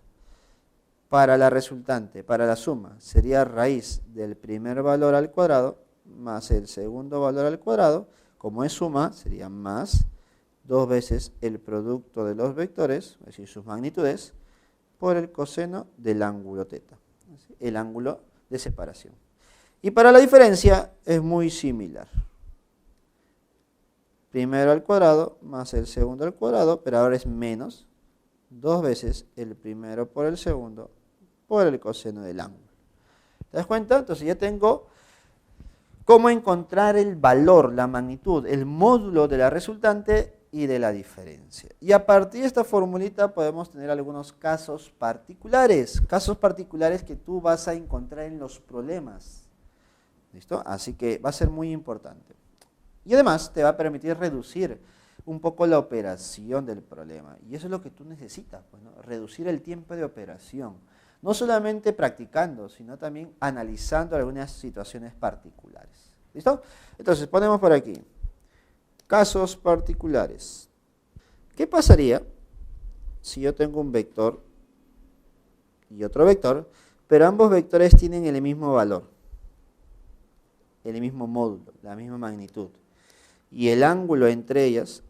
Para la resultante, para la suma, sería raíz del primer valor al cuadrado más el segundo valor al cuadrado. Como es suma, sería más 2 veces el producto de los vectores, es decir, sus magnitudes, por el coseno del ángulo θ, el ángulo de separación. Y para la diferencia es muy similar. Primero al cuadrado más el segundo al cuadrado, pero ahora es menos 2 veces el primero por el segundo por el coseno del ángulo. ¿Te das cuenta? Entonces ya tengo cómo encontrar el valor, la magnitud, el módulo de la resultante y de la diferencia. Y a partir de esta formulita podemos tener algunos casos particulares que tú vas a encontrar en los problemas. ¿Listo? Así que va a ser muy importante. Y además te va a permitir reducir un poco la operación del problema. Y eso es lo que tú necesitas, pues, ¿no? Reducir el tiempo de operación. No solamente practicando, sino también analizando algunas situaciones particulares. ¿Listo? Entonces ponemos por aquí. Casos particulares. ¿Qué pasaría si yo tengo un vector y otro vector, pero ambos vectores tienen el mismo valor, el mismo módulo, la misma magnitud, y el ángulo entre ellas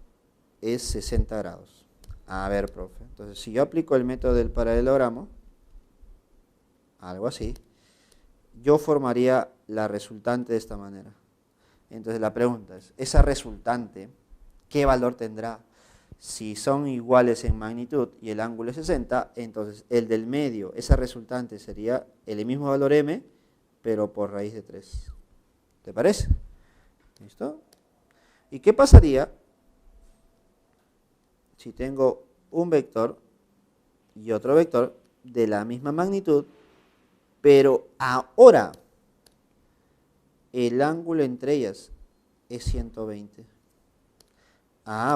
es 60 grados? A ver, profe, entonces si yo aplico el método del paralelogramo, algo así, yo formaría la resultante de esta manera. Entonces la pregunta es, ¿esa resultante qué valor tendrá? Si son iguales en magnitud y el ángulo es 60, entonces el del medio, esa resultante sería el mismo valor m, pero por raíz de 3. ¿Te parece? ¿Listo? ¿Y qué pasaría si tengo un vector y otro vector de la misma magnitud, pero ahora el ángulo entre ellas es 120?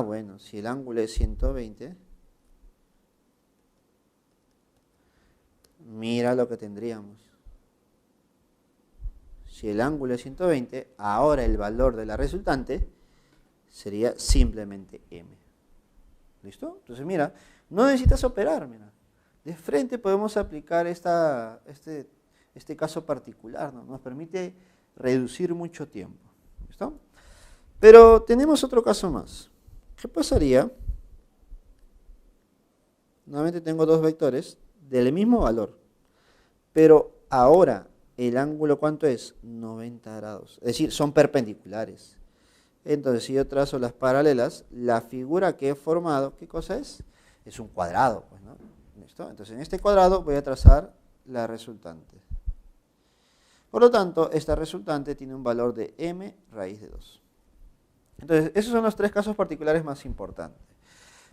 Bueno, si el ángulo es 120, mira lo que tendríamos. Si el ángulo es 120, ahora el valor de la resultante sería simplemente m. ¿Listo? Entonces mira, no necesitas operar, mira. De frente podemos aplicar este caso particular, ¿no? Nos permite reducir mucho tiempo. ¿Listo? Pero tenemos otro caso más. ¿Qué pasaría? Nuevamente tengo dos vectores del mismo valor, pero ahora el ángulo, ¿cuánto es? 90 grados. Es decir, son perpendiculares. Entonces, si yo trazo las paralelas, la figura que he formado, ¿qué cosa es? Es un cuadrado, pues, ¿no? ¿Listo? Entonces, en este cuadrado voy a trazar la resultante. Por lo tanto, esta resultante tiene un valor de m raíz de 2. Entonces, esos son los tres casos particulares más importantes.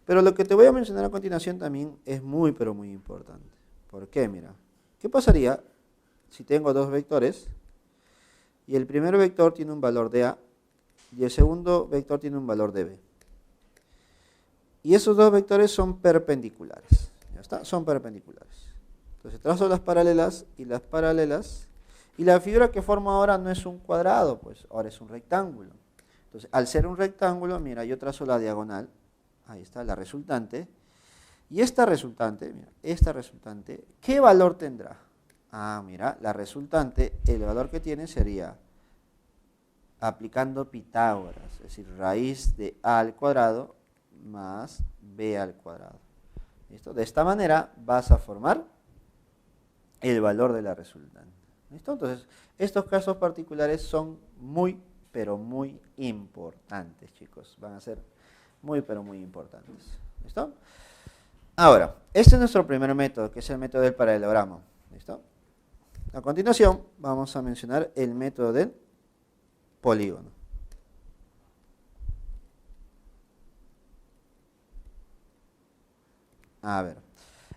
Pero lo que te voy a mencionar a continuación también es muy, pero muy importante. ¿Por qué? Mira, ¿qué pasaría si tengo dos vectores y el primer vector tiene un valor de a y el segundo vector tiene un valor de b? Y esos dos vectores son perpendiculares. ¿Ya está? Son perpendiculares. Entonces, trazo las paralelas, y la figura que formo ahora no es un cuadrado, pues ahora es un rectángulo. Entonces, al ser un rectángulo, mira, yo trazo la diagonal, ahí está, la resultante, y esta resultante, ¿qué valor tendrá? Mira, la resultante, el valor que tiene sería, aplicando Pitágoras, es decir, raíz de a al cuadrado más b al cuadrado. ¿Listo? De esta manera vas a formar el valor de la resultante. ¿Listo? Entonces, estos casos particulares son muy, pero muy importantes, chicos. Van a ser muy pero muy importantes. ¿Listo? Ahora, este es nuestro primer método, que es el método del paralelogramo. ¿Listo? A continuación, vamos a mencionar el método del polígono. A ver,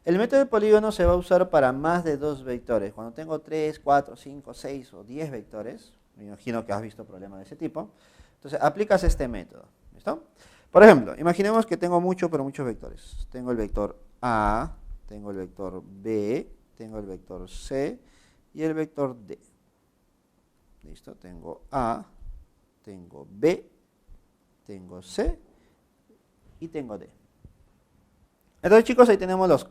el método del polígono se va a usar para más de 2 vectores. Cuando tengo 3, 4, 5, 6 o 10 vectores, me imagino que has visto problemas de ese tipo, entonces aplicas este método. ¿Listo? Por ejemplo, imaginemos que tengo muchos vectores. Tengo el vector A, tengo el vector B, tengo el vector C y el vector D. ¿Listo? Tengo A, tengo B, tengo C y tengo D. Entonces, chicos, ahí tenemos los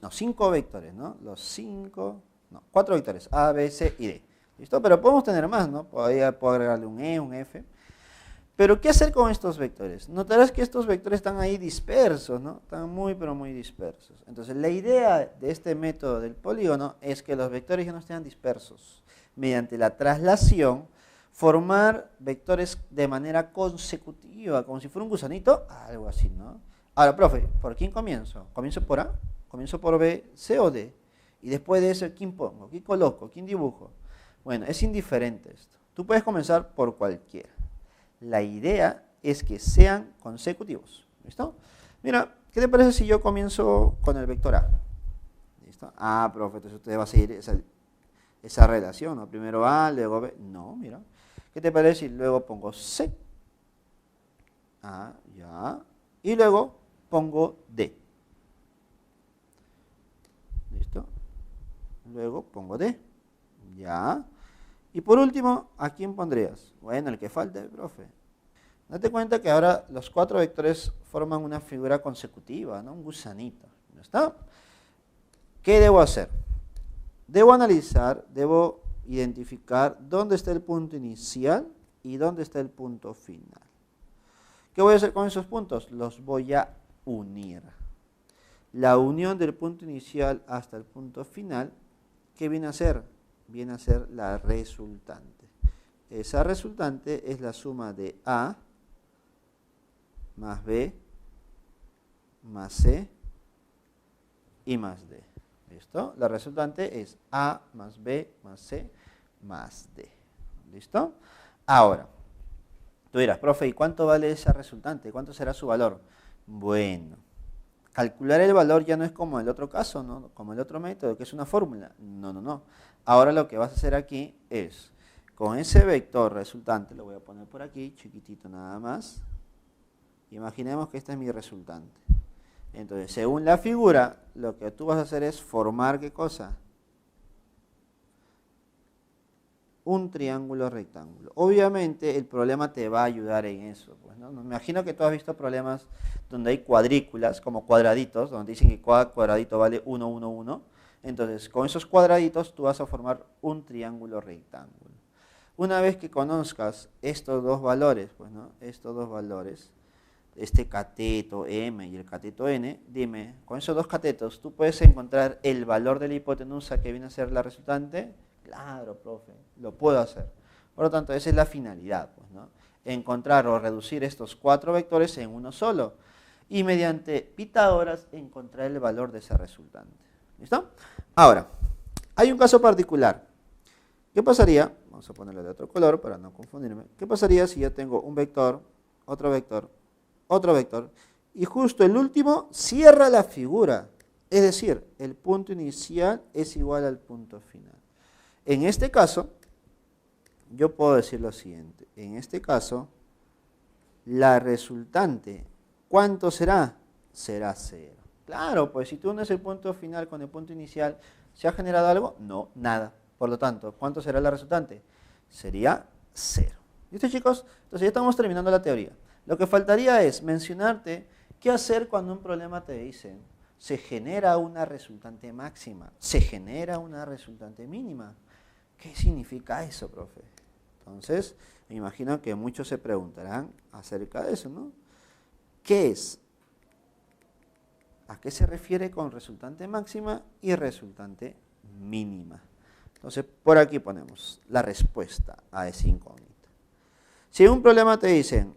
5 vectores, ¿no? 4 vectores, A, B, C y D. ¿Listo? Pero podemos tener más, ¿no? Puedo agregarle un E, un F. Pero, ¿qué hacer con estos vectores? Notarás que estos vectores están ahí dispersos, ¿no? Están muy, pero muy dispersos. Entonces, la idea de este método del polígono es que los vectores ya no estén dispersos. Mediante la traslación, formar vectores de manera consecutiva, como si fuera un gusanito, algo así, ¿no? Ahora, profe, ¿por quién comienzo? ¿Comienzo por A? ¿Comienzo por B, C o D? Y después de eso, ¿quién pongo? ¿Quién coloco? ¿Quién dibujo? Bueno, es indiferente esto. Tú puedes comenzar por cualquiera. La idea es que sean consecutivos. ¿Listo? Mira, ¿qué te parece si yo comienzo con el vector A? ¿Listo? Ah, profe, entonces usted va a seguir esa relación, ¿no? Primero A, luego B. No, mira. ¿Qué te parece si luego pongo C? Ah, ya. Y luego pongo D. ¿Listo? Luego pongo D. Ya. Y por último, ¿a quién pondrías? Bueno, el que falte, profe. Date cuenta que ahora los 4 vectores forman una figura consecutiva, ¿no? Un gusanito. ¿No está? ¿Qué debo hacer? Debo analizar, debo identificar dónde está el punto inicial y dónde está el punto final. ¿Qué voy a hacer con esos puntos? Los voy a unir. La unión del punto inicial hasta el punto final, ¿qué viene a ser? Viene a ser la resultante. Esa resultante es la suma de A más B más C y más D. ¿Listo? La resultante es A más B más C más D. ¿Listo? Ahora, tú dirás, profe, ¿y cuánto vale esa resultante? ¿Cuánto será su valor? Bueno, calcular el valor ya no es como el otro caso, ¿no? Como el otro método, que es una fórmula. No, no, no. Ahora lo que vas a hacer aquí es, con ese vector resultante, lo voy a poner por aquí, chiquitito nada más. Imaginemos que este es mi resultante. Entonces, según la figura, lo que tú vas a hacer es formar, ¿qué cosa? Un triángulo rectángulo. Obviamente el problema te va a ayudar en eso. Pues, ¿no? Me imagino que tú has visto problemas donde hay cuadrículas, como cuadraditos, donde dicen que cada cuadradito vale 1, 1, 1. Entonces, con esos cuadraditos tú vas a formar un triángulo rectángulo. Una vez que conozcas estos dos valores, pues, ¿no? Estos dos valores, este cateto M y el cateto N, dime, con esos dos catetos, ¿tú puedes encontrar el valor de la hipotenusa que viene a ser la resultante? Claro, profe, lo puedo hacer. Por lo tanto, esa es la finalidad, pues, ¿no? Encontrar o reducir estos 4 vectores en uno solo. Y mediante Pitágoras encontrar el valor de esa resultante. ¿Listo? Ahora, hay un caso particular. ¿Qué pasaría? Vamos a ponerle de otro color para no confundirme. ¿Qué pasaría si yo tengo un vector, otro vector, otro vector, y justo el último cierra la figura? Es decir, el punto inicial es igual al punto final. En este caso, yo puedo decir lo siguiente. En este caso, la resultante, ¿cuánto será? Será 0. Claro, pues si tú unes el punto final con el punto inicial, ¿se ha generado algo? No, nada. Por lo tanto, ¿cuánto será la resultante? Sería 0. ¿Listo, chicos? Entonces ya estamos terminando la teoría. Lo que faltaría es mencionarte qué hacer cuando un problema te dice se genera una resultante máxima, se genera una resultante mínima. ¿Qué significa eso, profe? Entonces, me imagino que muchos se preguntarán acerca de eso, ¿no? ¿Qué es? ¿A qué se refiere con resultante máxima y resultante mínima? Entonces, por aquí ponemos la respuesta a esa incógnita. Si en un problema te dicen,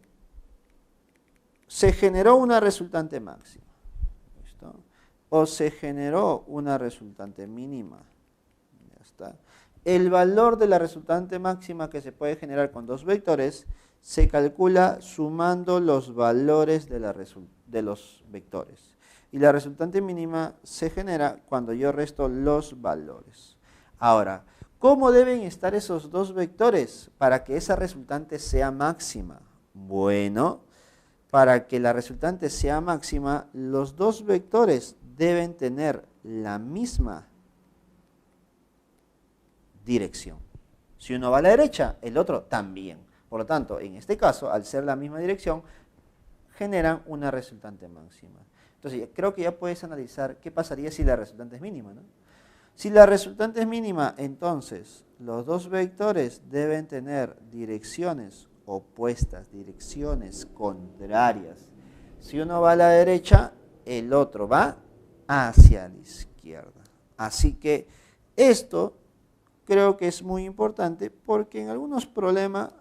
se generó una resultante máxima. ¿Listo? O se generó una resultante mínima. Ya está. El valor de la resultante máxima que se puede generar con dos vectores se calcula sumando los valores de los vectores. Y la resultante mínima se genera cuando yo resto los valores. Ahora, ¿cómo deben estar esos dos vectores para que esa resultante sea máxima? Bueno, para que la resultante sea máxima, los dos vectores deben tener la misma dirección. Si uno va a la derecha, el otro también. Por lo tanto, en este caso, al ser la misma dirección, generan una resultante máxima. Entonces, creo que ya puedes analizar qué pasaría si la resultante es mínima, ¿no? Si la resultante es mínima, entonces los dos vectores deben tener direcciones opuestas, direcciones contrarias. Si uno va a la derecha, el otro va hacia la izquierda. Así que esto creo que es muy importante porque en algunos problemas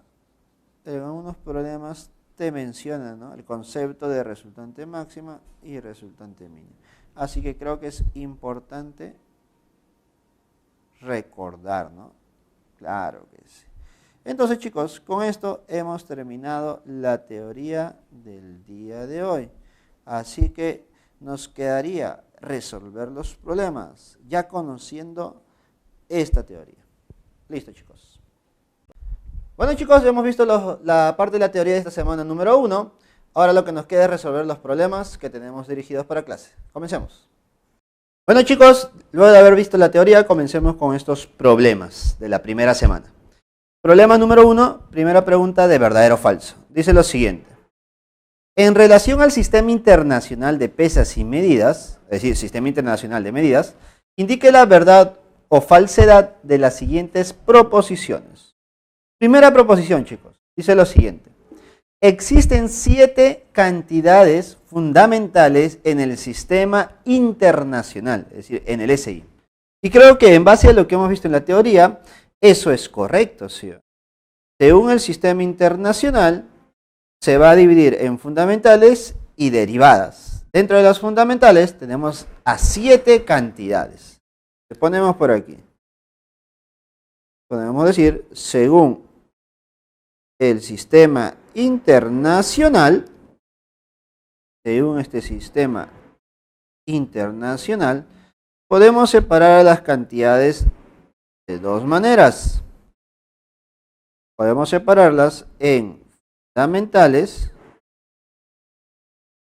te mencionan, ¿no?, el concepto de resultante máxima y resultante mínima. Así que creo que es importante recordar, ¿no? Claro que sí. Entonces, chicos, con esto hemos terminado la teoría del día de hoy. Así que nos quedaría resolver los problemas ya conociendo esta teoría. Listo, chicos. Bueno, chicos, hemos visto la parte de la teoría de esta semana número 1. Ahora lo que nos queda es resolver los problemas que tenemos dirigidos para clase. Comencemos. Bueno, chicos, luego de haber visto la teoría, comencemos con estos problemas de la primera semana. Problema número 1, primera pregunta de verdadero o falso. Dice lo siguiente. En relación al Sistema Internacional de Pesas y Medidas, es decir, Sistema Internacional de Medidas, indique la verdad o falsedad de las siguientes proposiciones. Primera proposición, chicos, dice lo siguiente. Existen 7 cantidades fundamentales en el sistema internacional, es decir, en el SI. Y creo que en base a lo que hemos visto en la teoría, eso es correcto, ¿sí? Según el sistema internacional, se va a dividir en fundamentales y derivadas. Dentro de las fundamentales tenemos a 7 cantidades. Le ponemos por aquí. Podemos decir, según el sistema internacional, según este sistema internacional, podemos separar las cantidades de dos maneras. Podemos separarlas en fundamentales,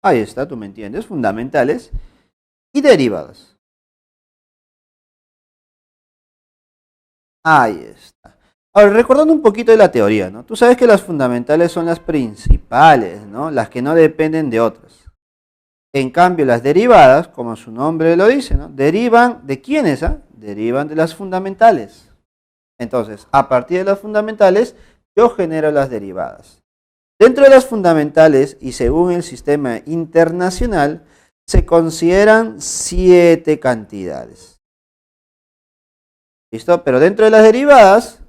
ahí está, tú me entiendes, fundamentales y derivadas. Ahí está. Ahora, recordando un poquito de la teoría, ¿no? Tú sabes que las fundamentales son las principales, ¿no? Las que no dependen de otras. En cambio, las derivadas, como su nombre lo dice, ¿no?, derivan ¿de quiénes? Derivan de las fundamentales. Entonces, a partir de las fundamentales, yo genero las derivadas. Dentro de las fundamentales, y según el sistema internacional, se consideran 7 cantidades. ¿Listo? Pero dentro de las derivadas,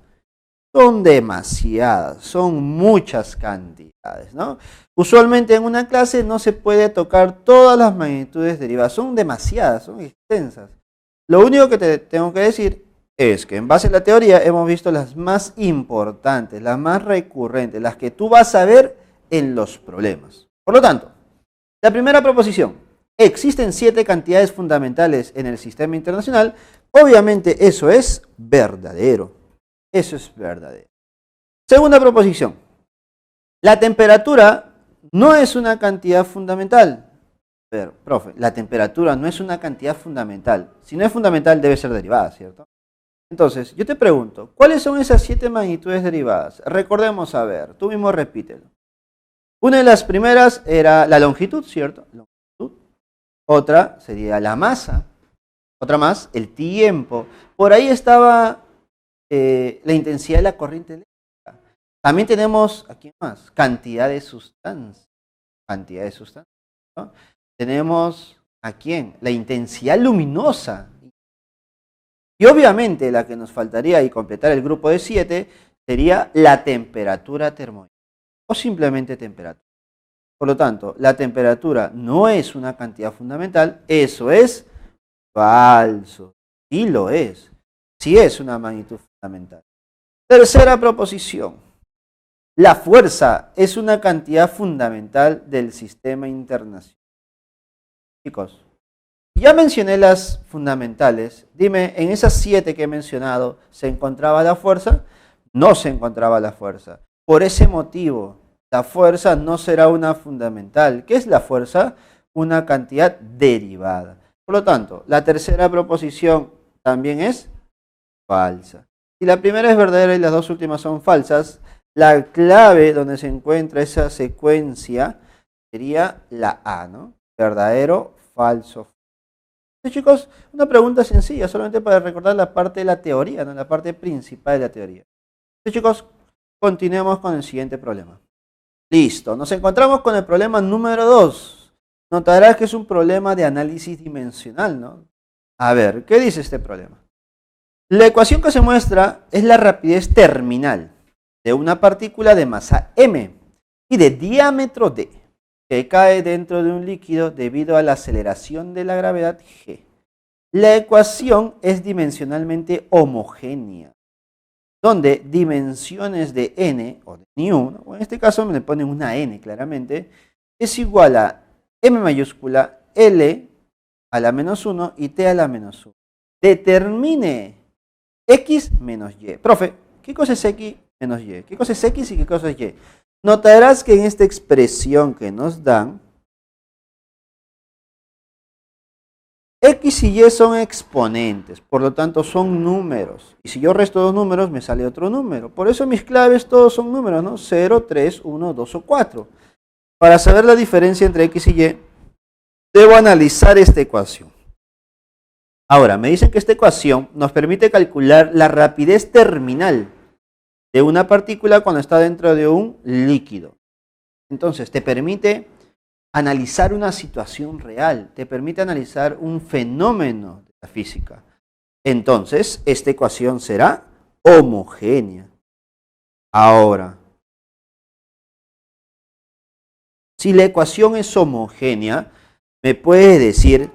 son demasiadas, son muchas cantidades, ¿no? Usualmente en una clase no se puede tocar todas las magnitudes derivadas, son demasiadas, son extensas. Lo único que te tengo que decir es que en base a la teoría hemos visto las más importantes, las más recurrentes, las que tú vas a ver en los problemas. Por lo tanto, la primera proposición, existen 7 cantidades fundamentales en el sistema internacional, obviamente eso es verdadero. Eso es verdadero. Segunda proposición. La temperatura no es una cantidad fundamental. Pero, profe, la temperatura no es una cantidad fundamental. Si no es fundamental, debe ser derivada, ¿cierto? Entonces, yo te pregunto, ¿cuáles son esas 7 magnitudes derivadas? Recordemos, a ver, tú mismo repítelo. Una de las primeras era la longitud, ¿cierto? Longitud. Otra sería la masa. Otra más, el tiempo. Por ahí estaba la intensidad de la corriente eléctrica. También tenemos, aquí más, cantidad de sustancia. Cantidad de sustancia, ¿no? Tenemos, ¿a quién? La intensidad luminosa. Y obviamente la que nos faltaría y completar el grupo de 7 sería la temperatura termodinámica. O simplemente temperatura. Por lo tanto, la temperatura no es una cantidad fundamental. Eso es falso. Sí lo es. Sí es una magnitud fundamental. Tercera proposición. La fuerza es una cantidad fundamental del sistema internacional. Chicos, ya mencioné las fundamentales. Dime, en esas 7 que he mencionado, ¿se encontraba la fuerza? No se encontraba la fuerza. Por ese motivo, la fuerza no será una fundamental. ¿Qué es la fuerza? Una cantidad derivada. Por lo tanto, la tercera proposición también es falsa. Si la primera es verdadera y las dos últimas son falsas, la clave donde se encuentra esa secuencia sería la A, ¿no? Verdadero, falso. Entonces, chicos, una pregunta sencilla, solamente para recordar la parte de la teoría, ¿no? La parte principal de la teoría. Entonces, chicos, continuemos con el siguiente problema. Listo, nos encontramos con el problema número 2. Notarás que es un problema de análisis dimensional, ¿no? A ver, ¿qué dice este problema? La ecuación que se muestra es la rapidez terminal de una partícula de masa m y de diámetro d, que cae dentro de un líquido debido a la aceleración de la gravedad g. La ecuación es dimensionalmente homogénea, donde dimensiones de n, o de nu, o en este caso me le ponen una n claramente, es igual a m mayúscula, l a la menos 1 y t a la menos 1. Determine x menos y. Profe, ¿qué cosa es x menos y? ¿Qué cosa es x y qué cosa es y? Notarás que en esta expresión que nos dan, x y y son exponentes, por lo tanto son números. Y si yo resto 2 números, me sale otro número. Por eso mis claves todos son números, ¿no? 0, 3, 1, 2 o 4. Para saber la diferencia entre x y y, debo analizar esta ecuación. Ahora, me dicen que esta ecuación nos permite calcular la rapidez terminal de una partícula cuando está dentro de un líquido. Entonces, te permite analizar una situación real, te permite analizar un fenómeno de la física. Entonces, esta ecuación será homogénea. Ahora, si la ecuación es homogénea, ¿me puede decir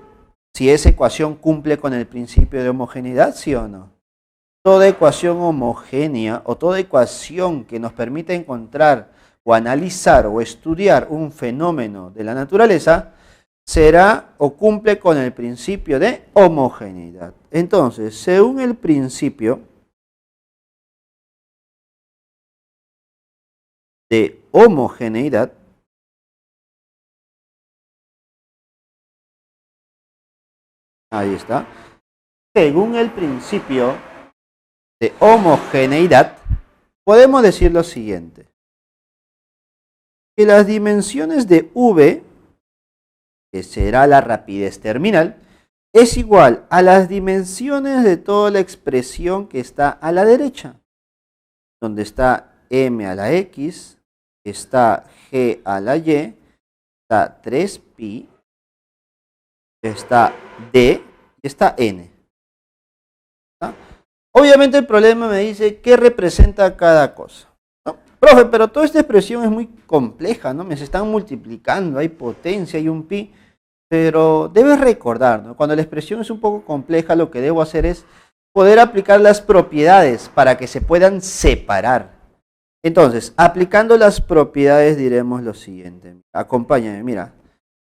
si esa ecuación cumple con el principio de homogeneidad, sí o no? Toda ecuación homogénea o toda ecuación que nos permite encontrar o analizar o estudiar un fenómeno de la naturaleza será o cumple con el principio de homogeneidad. Entonces, según el principio de homogeneidad, ahí está, según el principio de homogeneidad, podemos decir lo siguiente, que las dimensiones de v, que será la rapidez terminal, es igual a las dimensiones de toda la expresión que está a la derecha, donde está m a la x, está g a la y, está 3pi, está d y está n. ¿Ah? Obviamente el problema me dice qué representa cada cosa. ¿No? Profe, pero toda esta expresión es muy compleja, ¿no? Me se están multiplicando, hay potencia, hay un pi, pero debes recordar, ¿no? Cuando la expresión es un poco compleja, lo que debo hacer es poder aplicar las propiedades para que se puedan separar. Entonces, aplicando las propiedades diremos lo siguiente. Acompáñame, mira.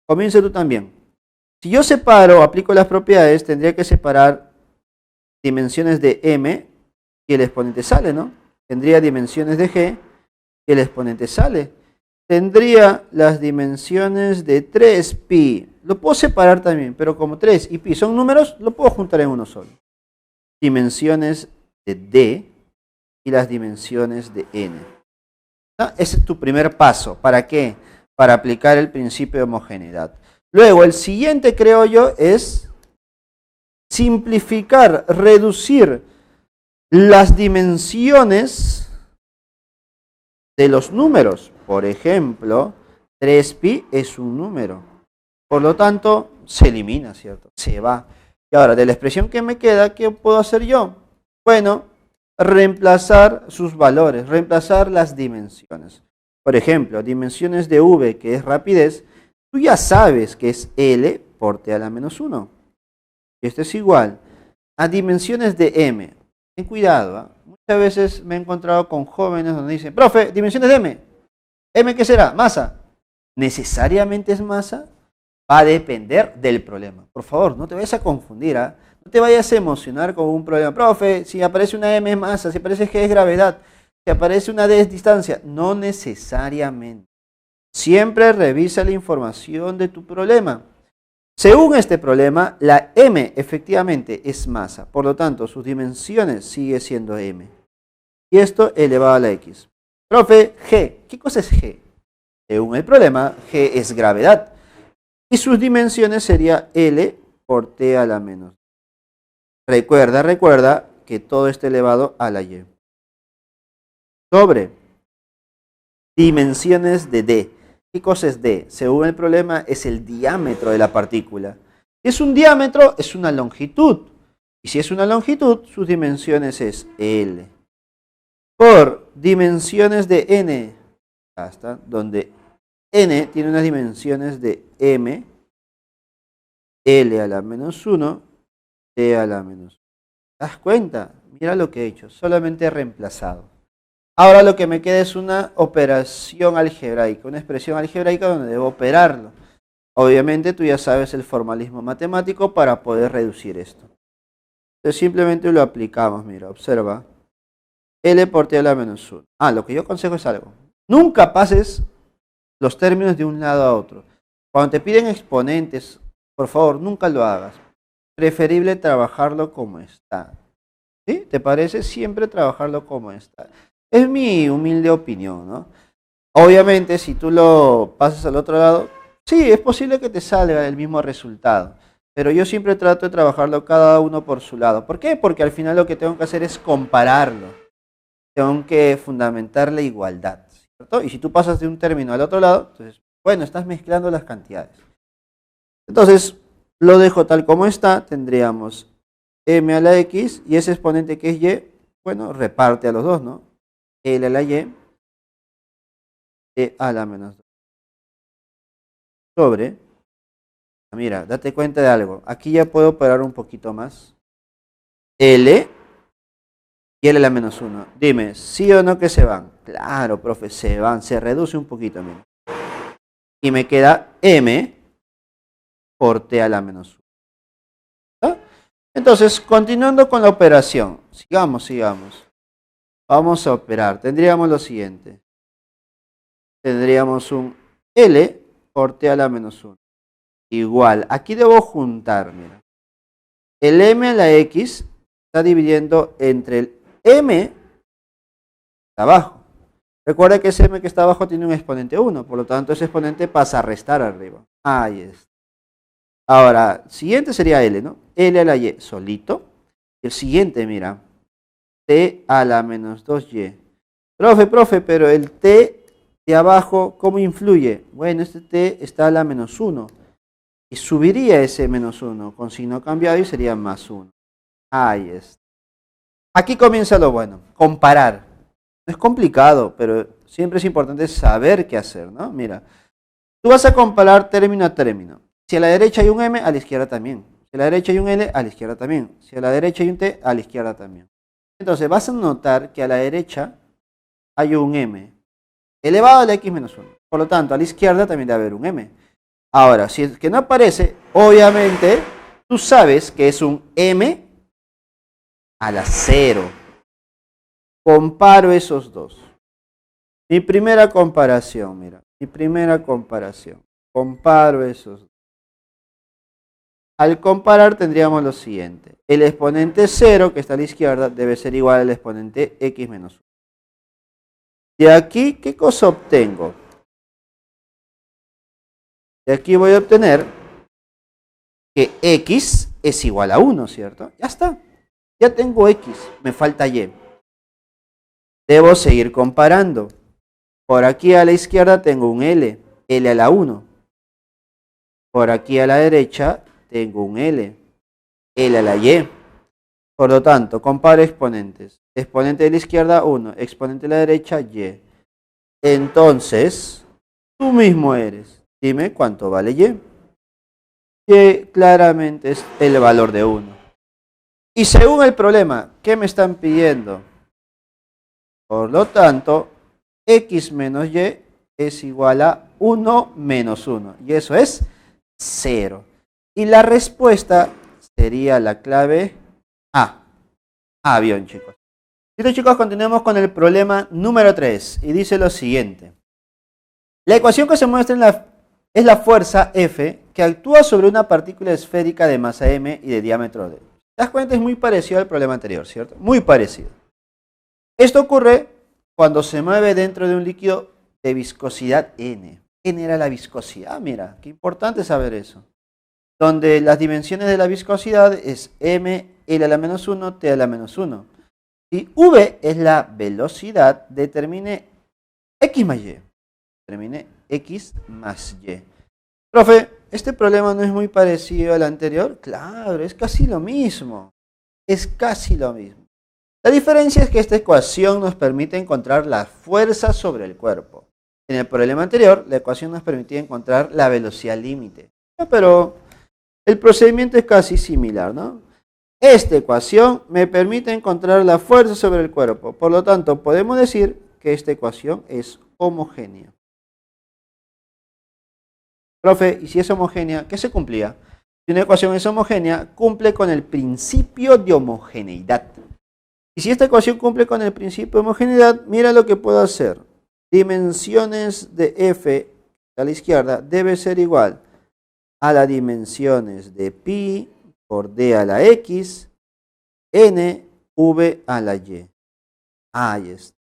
Comienza tú también. Si yo separo, aplico las propiedades, tendría que separar dimensiones de m y el exponente sale, ¿no? Tendría dimensiones de g y el exponente sale. Tendría las dimensiones de 3pi. Lo puedo separar también, pero como 3 y pi son números, lo puedo juntar en uno solo. Dimensiones de d y las dimensiones de n. ¿No? Ese es tu primer paso. ¿Para qué? Para aplicar el principio de homogeneidad. Luego, el siguiente, creo yo, es simplificar, reducir las dimensiones de los números. Por ejemplo, 3pi es un número. Por lo tanto, se elimina, ¿cierto? Se va. Y ahora, de la expresión que me queda, ¿qué puedo hacer yo? Bueno, reemplazar sus valores, reemplazar las dimensiones. Por ejemplo, dimensiones de v, que es rapidez, tú ya sabes que es L por t a la menos 1. Y esto es igual a dimensiones de m. Ten cuidado, ¿eh? Muchas veces me he encontrado con jóvenes donde dicen, profe, dimensiones de m. ¿M qué será? Masa. ¿Necesariamente es masa? Va a depender del problema. Por favor, no te vayas a confundir, ¿eh? No te vayas a emocionar con un problema. Profe, si aparece una m es masa, si aparece g es gravedad, si aparece una d es distancia. No necesariamente. Siempre revisa la información de tu problema. Según este problema, la m efectivamente es masa. Por lo tanto, sus dimensiones sigue siendo m. Y esto elevado a la x. Profe, g. ¿Qué cosa es g? Según el problema, g es gravedad. Y sus dimensiones sería L por t a la menos. Recuerda que todo está elevado a la y. Sobre dimensiones de d. ¿Qué cosa es d? Según el problema, es el diámetro de la partícula. Si es un diámetro, es una longitud. Y si es una longitud, sus dimensiones es L. Por dimensiones de n, hasta donde n tiene unas dimensiones de m, L a la menos 1, t a la menos 1. ¿Te das cuenta? Mira lo que he hecho, solamente he reemplazado. Ahora lo que me queda es una operación algebraica, una expresión algebraica donde debo operarlo. Obviamente tú ya sabes el formalismo matemático para poder reducir esto. Entonces simplemente lo aplicamos, mira, observa. L por t a la menos 1. Lo que yo aconsejo es algo. Nunca pases los términos de un lado a otro. Cuando te piden exponentes, por favor, nunca lo hagas. Preferible trabajarlo como está. ¿Sí? ¿Te parece? Siempre trabajarlo como está. Es mi humilde opinión, ¿no? Obviamente, si tú lo pasas al otro lado, sí, es posible que te salga el mismo resultado. Pero yo siempre trato de trabajarlo cada uno por su lado. ¿Por qué? Porque al final lo que tengo que hacer es compararlo. Tengo que fundamentar la igualdad, ¿cierto? Y si tú pasas de un término al otro lado, entonces, bueno, estás mezclando las cantidades. Entonces, lo dejo tal como está. Tendríamos m a la x y ese exponente que es y, bueno, reparte a los dos, ¿no? L a la y, t a la menos 2. Sobre, mira, date cuenta de algo. Aquí ya puedo operar un poquito más. L y L a la menos 1. Dime, ¿sí o no que se van? Claro, profe, se van, se reduce un poquito, mira. Y me queda m por t a la menos 1. ¿Ah? Entonces, continuando con la operación. Sigamos. Vamos a operar. Tendríamos lo siguiente. Tendríamos un L por t a la menos 1. Igual. Aquí debo juntar, mira. El m a la x está dividiendo entre el m que está abajo. Recuerda que ese m que está abajo tiene un exponente 1. Por lo tanto, ese exponente pasa a restar arriba. Ahí está. Ahora, siguiente sería L, ¿no? L a la y solito. El siguiente, mira. T a la menos 2y. Profe, pero el t de abajo, ¿cómo influye? Bueno, este t está a la menos 1. Y subiría ese menos 1 con signo cambiado y sería más 1. Ahí está. Aquí comienza lo bueno, comparar. No es complicado, pero siempre es importante saber qué hacer, ¿no? Mira, tú vas a comparar término a término. Si a la derecha hay un m, a la izquierda también. Si a la derecha hay un l, a la izquierda también. Si a la derecha hay un t, a la izquierda también. Entonces vas a notar que a la derecha hay un m elevado a la x menos 1. Por lo tanto, a la izquierda también debe haber un m. Ahora, si es que no aparece, obviamente tú sabes que es un m a la 0. Comparo esos dos. Mi primera comparación, mira. Comparo esos dos. Al comparar tendríamos lo siguiente. El exponente 0, que está a la izquierda, debe ser igual al exponente x menos 1. De aquí, ¿qué cosa obtengo? De aquí voy a obtener que x es igual a 1, ¿cierto? Ya está. Ya tengo x, me falta y. Debo seguir comparando. Por aquí a la izquierda tengo un L a la 1. Por aquí a la derecha tengo un L a la y. Por lo tanto, comparo exponentes. Exponente de la izquierda, 1. Exponente de la derecha, y. Entonces, tú mismo eres. Dime cuánto vale y. Y claramente es el valor de 1. Y según el problema, ¿qué me están pidiendo? Por lo tanto, x menos y es igual a 1 menos 1. Y eso es 0. Y la respuesta sería la clave A. Ah, bien, chicos. Listo, chicos, continuemos con el problema número 3. Y dice lo siguiente. La ecuación que se muestra es la fuerza F que actúa sobre una partícula esférica de masa m y de diámetro d. ¿Te das cuenta? Es muy parecido al problema anterior, ¿cierto? Muy parecido. Esto ocurre cuando se mueve dentro de un líquido de viscosidad n. N era la viscosidad, mira, qué importante saber eso. Donde las dimensiones de la viscosidad es m, l a la menos 1, t a la menos 1. Y v es la velocidad, determine x más y. Determine x más y. Profe, ¿este problema no es muy parecido al anterior? Claro, es casi lo mismo. Es casi lo mismo. La diferencia es que esta ecuación nos permite encontrar la fuerza sobre el cuerpo. En el problema anterior, la ecuación nos permitía encontrar la velocidad límite. Pero el procedimiento es casi similar, ¿no? Esta ecuación me permite encontrar la fuerza sobre el cuerpo. Por lo tanto, podemos decir que esta ecuación es homogénea. Profe, ¿y si es homogénea, qué se cumplía? Si una ecuación es homogénea, cumple con el principio de homogeneidad. Y si esta ecuación cumple con el principio de homogeneidad, mira lo que puedo hacer. Dimensiones de f a la izquierda debe ser igual a las dimensiones de pi por d a la x, n, v a la y. Ahí está.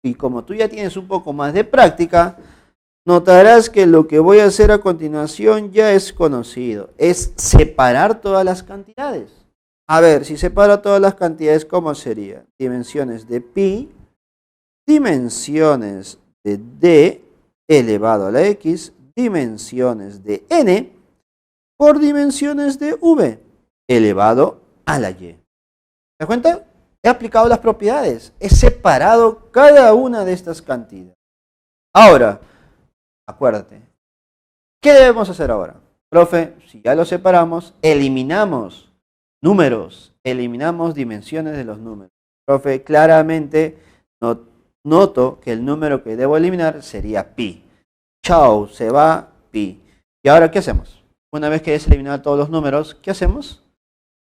Y como tú ya tienes un poco más de práctica, notarás que lo que voy a hacer a continuación ya es conocido. Es separar todas las cantidades. A ver, si separo todas las cantidades, ¿cómo sería? Dimensiones de pi, dimensiones de d elevado a la x, dimensiones de n, por dimensiones de v elevado a la y. ¿Te das cuenta? He aplicado las propiedades. He separado cada una de estas cantidades. Ahora, acuérdate, ¿qué debemos hacer ahora? Profe, si ya lo separamos, eliminamos números, eliminamos dimensiones de los números. Profe, claramente noto que el número que debo eliminar sería pi. Chao, se va pi. ¿Y ahora qué hacemos? Una vez que hayas eliminado todos los números, ¿qué hacemos?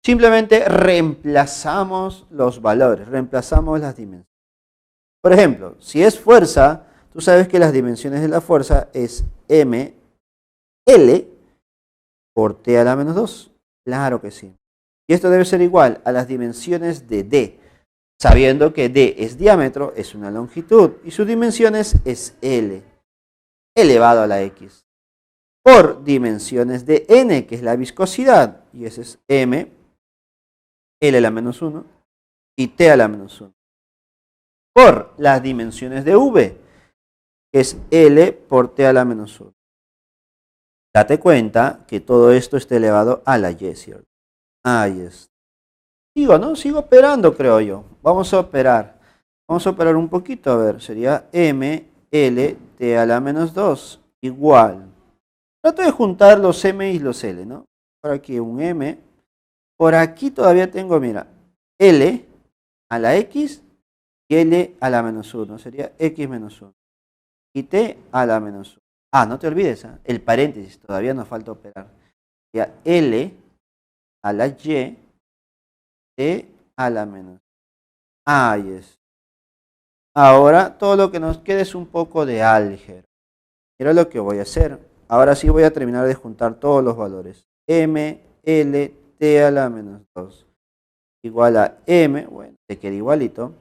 Simplemente reemplazamos los valores, reemplazamos las dimensiones. Por ejemplo, si es fuerza, tú sabes que las dimensiones de la fuerza es m, l por t a la menos 2. Claro que sí. Y esto debe ser igual a las dimensiones de d, sabiendo que d es diámetro, es una longitud, y sus dimensiones es l, elevado a la x, por dimensiones de n, que es la viscosidad, y ese es m, l a la menos 1, y t a la menos 1, por las dimensiones de v, que es l por t a la menos 1. Date cuenta que todo esto está elevado a la y, ¿cierto? Ahí está. Sigo, ¿no? Sigo operando, creo yo. Vamos a operar. Vamos a operar un poquito, a ver. Sería m, l, t a la menos 2, igual. Trato de juntar los m y los l, ¿no? Por aquí un m. Por aquí todavía tengo, mira, l a la x y l a la menos 1. Sería x menos 1. Y t a la menos 1. Ah, no te olvides, ¿eh? El paréntesis, todavía nos falta operar. Sería l a la y, t a la menos 1. Ahí es. Ahora todo lo que nos queda es un poco de álgebra. Mira lo que voy a hacer. Ahora sí voy a terminar de juntar todos los valores. M, L, T a la menos 2. Igual a M, bueno, te queda igualito.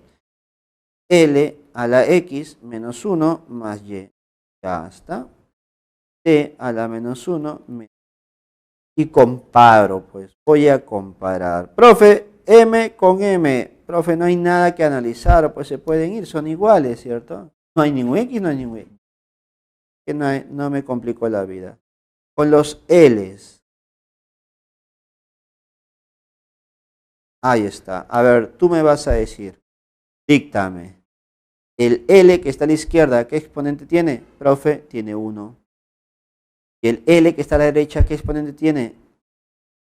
L a la X menos 1 más Y. Ya está. T a la menos 1 menos. Y comparo, pues. Voy a comparar. Profe, M con M. Profe, no hay nada que analizar, pues se pueden ir, son iguales, ¿cierto? No hay ningún X, no hay ningún Y. Que no me complicó la vida. Con los L's. Ahí está. A ver, tú me vas a decir. Díctame. El L que está a la izquierda, ¿qué exponente tiene? Profe, tiene 1. Y el L que está a la derecha, ¿qué exponente tiene?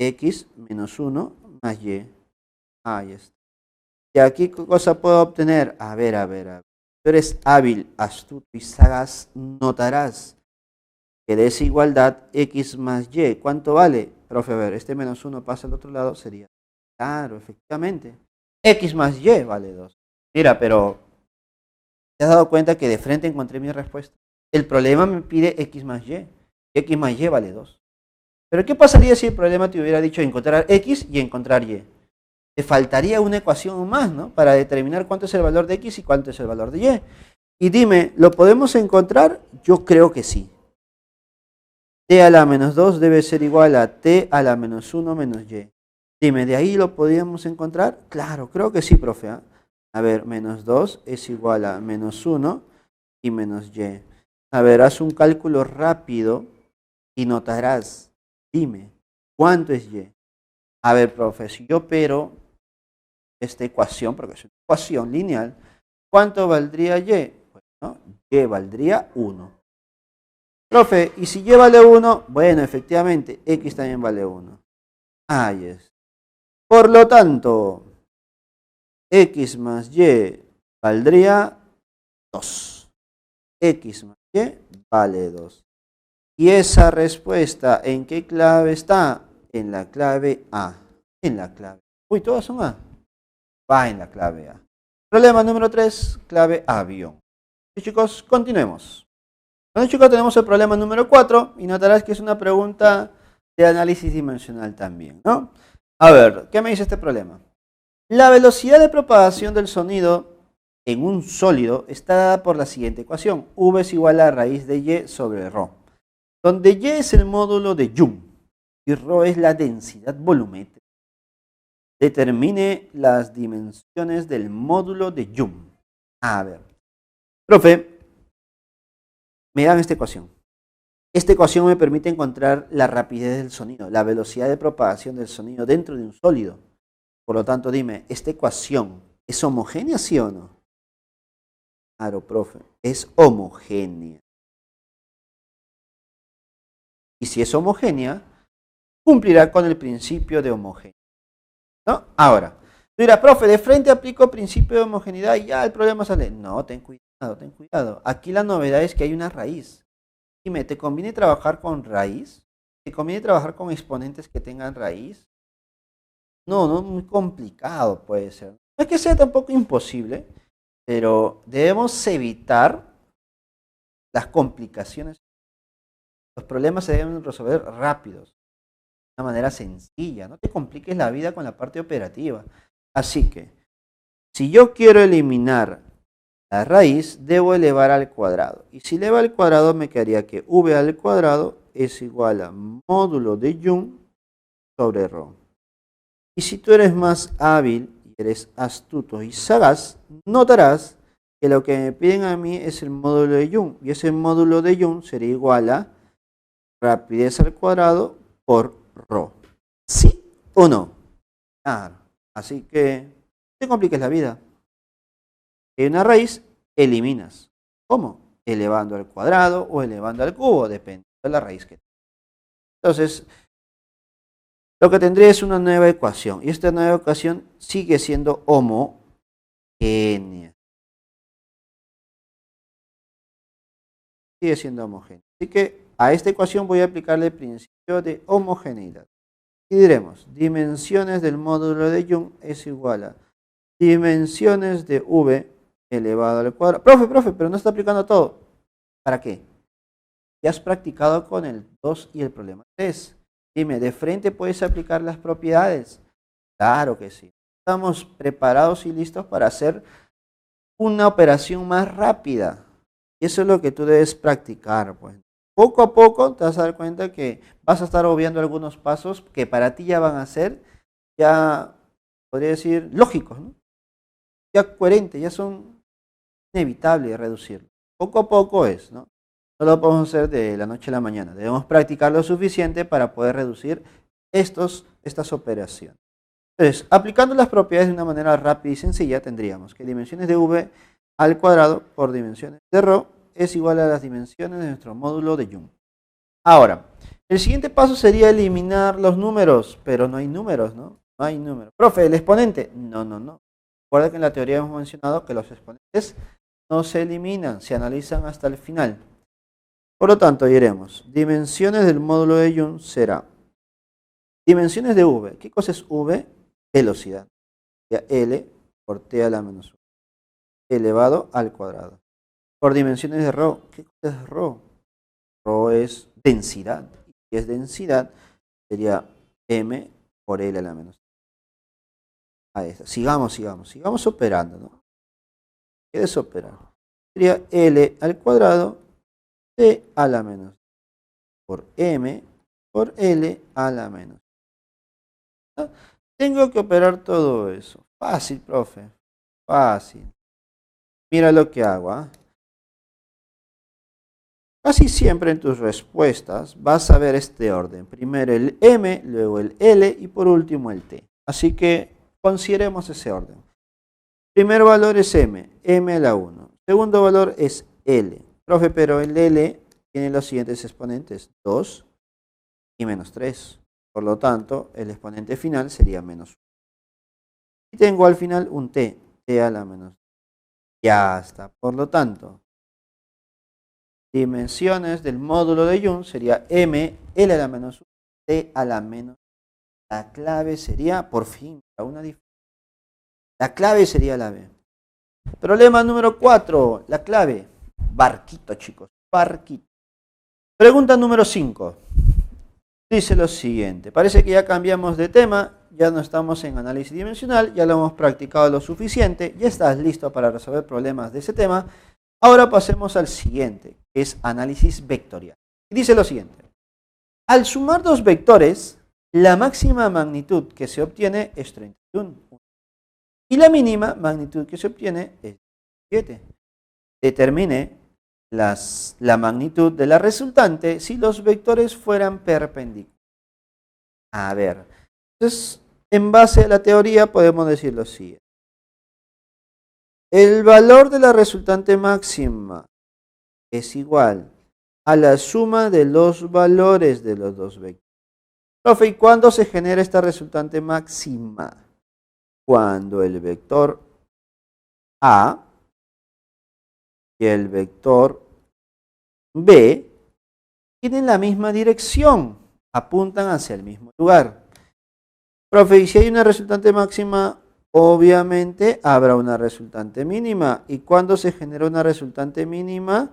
X menos 1 más Y. Ahí está. ¿Y aquí qué cosa puedo obtener? A ver, a ver, a ver. Tú eres hábil, astuto y sagaz, notarás que desigualdad X más Y. ¿Cuánto vale? Profe, a ver, este menos 1 pasa al otro lado, sería. Claro, efectivamente. X más Y vale 2. Mira, pero ¿te has dado cuenta que de frente encontré mi respuesta? El problema me pide X más Y. X más Y vale 2. Pero ¿qué pasaría si el problema te hubiera dicho encontrar X y encontrar Y? Te faltaría una ecuación más, ¿no? Para determinar cuánto es el valor de X y cuánto es el valor de Y. Y dime, ¿lo podemos encontrar? Yo creo que sí. T a la menos 2 debe ser igual a T a la menos 1 menos Y. Dime, ¿de ahí lo podríamos encontrar? Claro, creo que sí, profe. ¿Eh? A ver, menos 2 es igual a menos 1 y menos Y. A ver, haz un cálculo rápido y notarás. Dime, ¿cuánto es Y? A ver, profe, si yo opero esta ecuación, porque es una ecuación lineal, ¿cuánto valdría Y? Bueno, Y valdría 1. Profe, ¿y si Y vale 1? Bueno, efectivamente, X también vale 1. Ahí es. Por lo tanto, X más Y valdría 2. X más Y vale 2. ¿Y esa respuesta en qué clave está? En la clave A. En la clave. Uy, todas son A. Va en la clave A. Problema número 3, clave avión. Y chicos, continuemos. Bueno chicos, tenemos el problema número 4 y notarás que es una pregunta de análisis dimensional también, ¿no? A ver, ¿qué me dice este problema? La velocidad de propagación del sonido en un sólido está dada por la siguiente ecuación. V es igual a raíz de Y sobre ρ, donde Y es el módulo de Young y ρ es la densidad volumétrica. Determine las dimensiones del módulo de Young. A ver, profe, me dan esta ecuación. Esta ecuación me permite encontrar la rapidez del sonido, la velocidad de propagación del sonido dentro de un sólido. Por lo tanto, dime, ¿esta ecuación es homogénea, sí o no? Claro, profe, es homogénea. Y si es homogénea, cumplirá con el principio de homogeneidad, ¿no? Ahora, tú dirás, profe, de frente aplico principio de homogeneidad y ya el problema sale. No, ten cuidado, ten cuidado. Aquí la novedad es que hay una raíz. Dime, ¿te conviene trabajar con raíz? ¿Te conviene trabajar con exponentes que tengan raíz? No, no, muy complicado puede ser. No es que sea tampoco imposible, pero debemos evitar las complicaciones. Los problemas se deben resolver rápidos, de una manera sencilla. No te compliques la vida con la parte operativa. Así que, si yo quiero eliminar la raíz, debo elevar al cuadrado. Y si elevo al cuadrado, me quedaría que v al cuadrado es igual a módulo de Young sobre ρ. Y si tú eres más hábil y eres astuto y sagaz, notarás que lo que me piden a mí es el módulo de Young. Y ese módulo de Young sería igual a rapidez al cuadrado por ρ. ¿Sí o no? Claro. Así que no te compliques la vida. Hay una raíz, eliminas. ¿Cómo? Elevando al cuadrado o elevando al cubo, depende de la raíz que tengas. Entonces, lo que tendré es una nueva ecuación. Y esta nueva ecuación sigue siendo homogénea. Sigue siendo homogénea. Así que a esta ecuación voy a aplicarle el principio de homogeneidad. Y diremos, dimensiones del módulo de Young es igual a dimensiones de v elevado al cuadrado. Profe, pero no está aplicando todo. ¿Para qué? Ya has practicado con el 2 y el problema 3. Dime, ¿de frente puedes aplicar las propiedades? Claro que sí. Estamos preparados y listos para hacer una operación más rápida. Y eso es lo que tú debes practicar, pues. Poco a poco te vas a dar cuenta que vas a estar obviando algunos pasos que para ti ya van a ser, ya podría decir, lógicos, ¿no? Ya coherentes, ya son inevitables reducirlo. Poco a poco es, ¿no? No lo podemos hacer de la noche a la mañana. Debemos practicar lo suficiente para poder reducir estas operaciones. Entonces, aplicando las propiedades de una manera rápida y sencilla, tendríamos que dimensiones de v al cuadrado por dimensiones de ρ es igual a las dimensiones de nuestro módulo de Young. Ahora, el siguiente paso sería eliminar los números, pero no hay números, ¿no? No hay números. Profe, ¿el exponente? No, no, no. Recuerda que en la teoría hemos mencionado que los exponentes no se eliminan, se analizan hasta el final. Por lo tanto, diremos, dimensiones del módulo de Young será dimensiones de v. ¿Qué cosa es v? Velocidad. L por t a la menos 1 elevado al cuadrado. Por dimensiones de ρ. ¿Qué cosa es ρ? ρ es densidad. Y si es densidad, sería m por L a la menos 1. Ahí está. Sigamos operando, ¿no? ¿Qué es operar? Sería L al cuadrado t a la menos 1 por m por L a la menos 1. ¿No? Tengo que operar todo eso. Fácil, profe. Fácil. Mira lo que hago. ¿Eh? Casi siempre en tus respuestas vas a ver este orden. Primero el m, luego el L y por último el t. Así que consideremos ese orden. Primer valor es m, m a la 1. Segundo valor es L. Profe, pero el L tiene los siguientes exponentes. 2 y menos 3. Por lo tanto, el exponente final sería menos 1. Y tengo al final un t, t a la menos 1. Ya está. Por lo tanto, dimensiones del módulo de Young sería m, L a la menos 1, t a la menos 1. La clave sería, por fin, una diferencia. La clave sería la B. Problema número 4. La clave. Barquito, chicos. Barquito. Pregunta número 5. Dice lo siguiente. Parece que ya cambiamos de tema. Ya no estamos en análisis dimensional. Ya lo hemos practicado lo suficiente. Ya estás listo para resolver problemas de ese tema. Ahora pasemos al siguiente, que es análisis vectorial. Y dice lo siguiente. Al sumar dos vectores, la máxima magnitud que se obtiene es 31. Y la mínima magnitud que se obtiene es 7. Determine la magnitud de la resultante si los vectores fueran perpendiculares. A ver, entonces en base a la teoría podemos decir lo siguiente. El valor de la resultante máxima es igual a la suma de los valores de los dos vectores. Profe, ¿y cuándo se genera esta resultante máxima? Cuando el vector A y el vector B tienen la misma dirección, apuntan hacia el mismo lugar. Profe, y si hay una resultante máxima, obviamente habrá una resultante mínima. ¿Y cuándo se genera una resultante mínima?